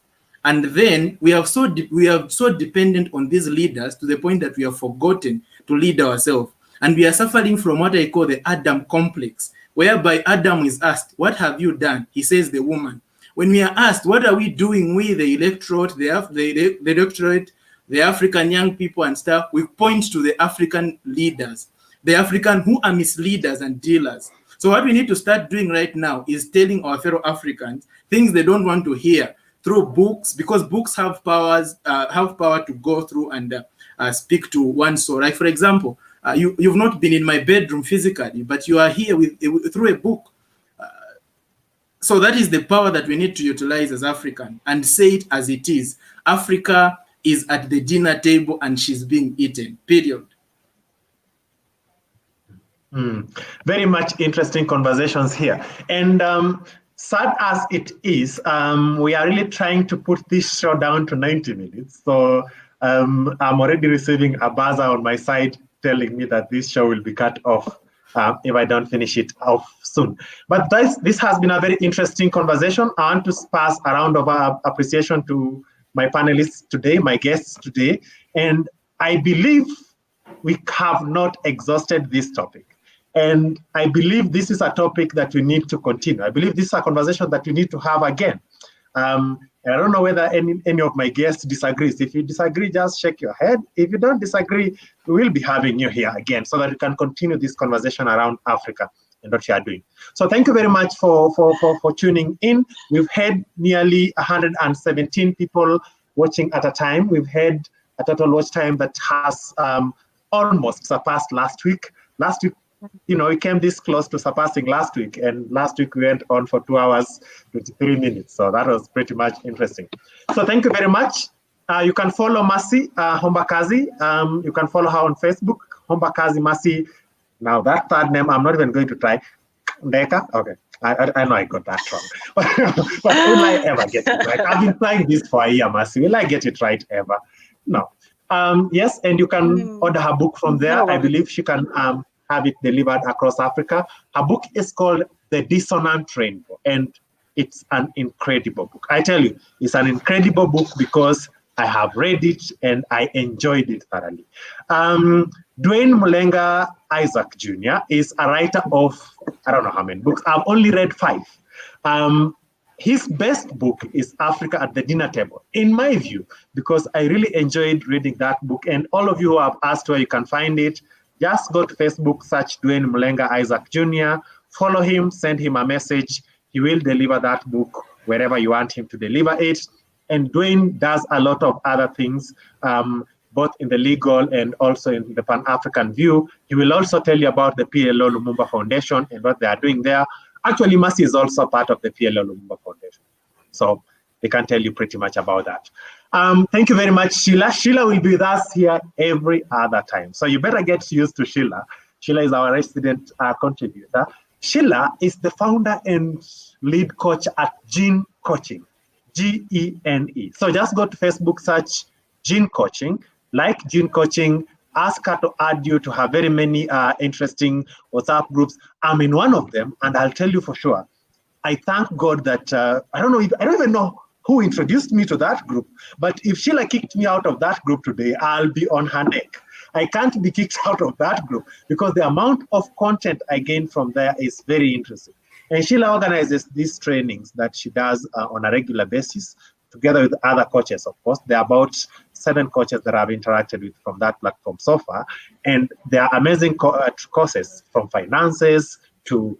D: And then we are so dependent on these leaders to the point that we have forgotten to lead ourselves. And we are suffering from what I call the Adam complex, whereby Adam is asked, what have you done? He says the woman. When we are asked, what are we doing with the electorate, the electorate, the African young people and stuff, we point to the African leaders, the African who are misleaders and dealers. So what we need to start doing right now is telling our fellow Africans things they don't want to hear through books, because books have power to go through and speak to one's soul. Like, for example, you've not been in my bedroom physically, but you are here through a book. So that is the power that we need to utilize as African and say it as it is. Africa is at the dinner table and she's being eaten, period.
A: Very much interesting conversations here. And sad as it is, we are really trying to put this show down to 90 minutes. So I'm already receiving a buzzer on my side telling me that this show will be cut off if I don't finish it off soon. But this has been a very interesting conversation. I want to pass a round of appreciation to my panelists today, my guests today. And I believe we have not exhausted this topic. And I believe this is a topic that we need to continue. I believe this is a conversation that we need to have again. I don't know whether any of my guests disagrees. If you disagree, just shake your head. If you don't disagree, we will be having you here again so that we can continue this conversation around Africa and what you are doing. So thank you very much for tuning in. We've had nearly 117 people watching at a time. We've had a total watch time that has almost surpassed last week. Last week, we came this close to surpassing last week, and last week we went on for 2 hours, 23 minutes. So that was pretty much interesting. So thank you very much. You can follow Mercy, Hombakazi. You can follow her on Facebook, Hombakazi Mercy. Now that third name, I'm not even going to try. Nqandeka? Okay. I know I got that wrong. But will I ever get it right? I've been trying this for a year, Mercy. Will I get it right ever? No. Yes, and you can order her book from there. I believe she can have it delivered across Africa. Her book is called The Dissonant Rainbow, and it's an incredible book. I tell you, it's an incredible book because I have read it and I enjoyed it thoroughly. Dwayne Mulenga Isaac Jr. is a writer of, I don't know how many books. I've only read 5. His best book is Africa at the Dinner Table, in my view, because I really enjoyed reading that book. And all of you who have asked where you can find it, just go to Facebook, search Dwayne Mulenga Isaac Jr., follow him, send him a message. He will deliver that book wherever you want him to deliver it. And Dwayne does a lot of other things, both in the legal and also in the Pan-African view. He will also tell you about the PLO Lumumba Foundation and what they are doing there. Actually, Mercy is also part of the PLO Lumumba Foundation. So they can tell you pretty much about that. Thank you very much, Shila. Shila will be with us here every other time. So you better get used to Shila. Shila is our resident contributor. Shila is the founder and lead coach at Gene Coaching, Gene. So just go to Facebook, search Gene Coaching, like Gene Coaching, ask her to add you to her very many interesting WhatsApp groups. I'm in one of them, and I'll tell you for sure. I thank God that I don't even know who introduced me to that group, but if Sheila kicked me out of that group today, I'll be on her neck. I can't be kicked out of that group because the amount of content I gain from there is very interesting. And Sheila organizes these trainings that she does on a regular basis, together with other coaches, of course. There are about 7 coaches that I've interacted with from that platform so far. And they are amazing courses, from finances to,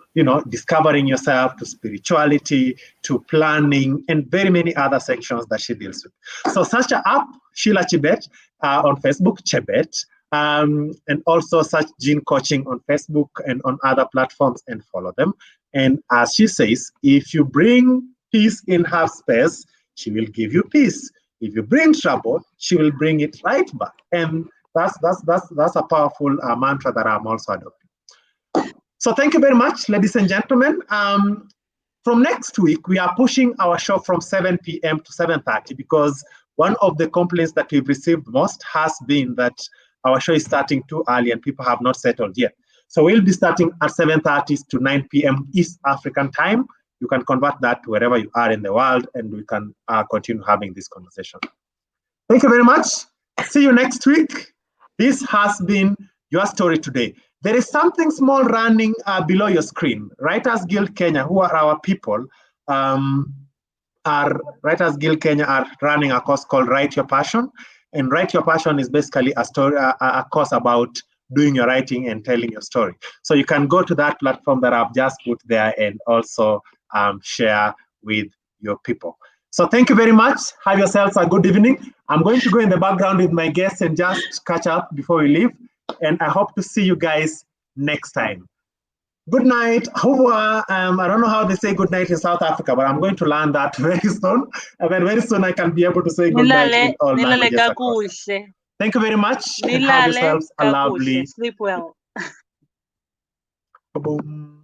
A: discovering yourself, to spirituality, to planning, and very many other sections that she deals with. So search her up, Sheila Chebet, on Facebook, Chebet, and also search Gene Coaching on Facebook and on other platforms and follow them. And as she says, if you bring peace in her space, she will give you peace. If you bring trouble, she will bring it right back. And that's a powerful mantra that I'm also adopting. So thank you very much, ladies and gentlemen. From next week, we are pushing our show from 7 p.m. to 7:30 because one of the complaints that we've received most has been that our show is starting too early and people have not settled yet. So we'll be starting at 7:30 to 9 p.m. East African time. You can convert that to wherever you are in the world, and we can continue having this conversation. Thank you very much. See you next week. This has been Your Story Today. There is something small running below your screen. Writers Guild Kenya, who are our people, Writers Guild Kenya are running a course called Write Your Passion. And Write Your Passion is basically a course about doing your writing and telling your story. So you can go to that platform that I've just put there and also share with your people. So thank you very much. Have yourselves a good evening. I'm going to go in the background with my guests and just catch up before we leave. And I hope to see you guys next time. Good night. I don't know how they say good night in South Africa, but I'm going to learn that very soon. And then very soon I can be able to say good night in all languages. Thank you very much. And have yourselves a lovely...
C: Sleep well.
A: Boom.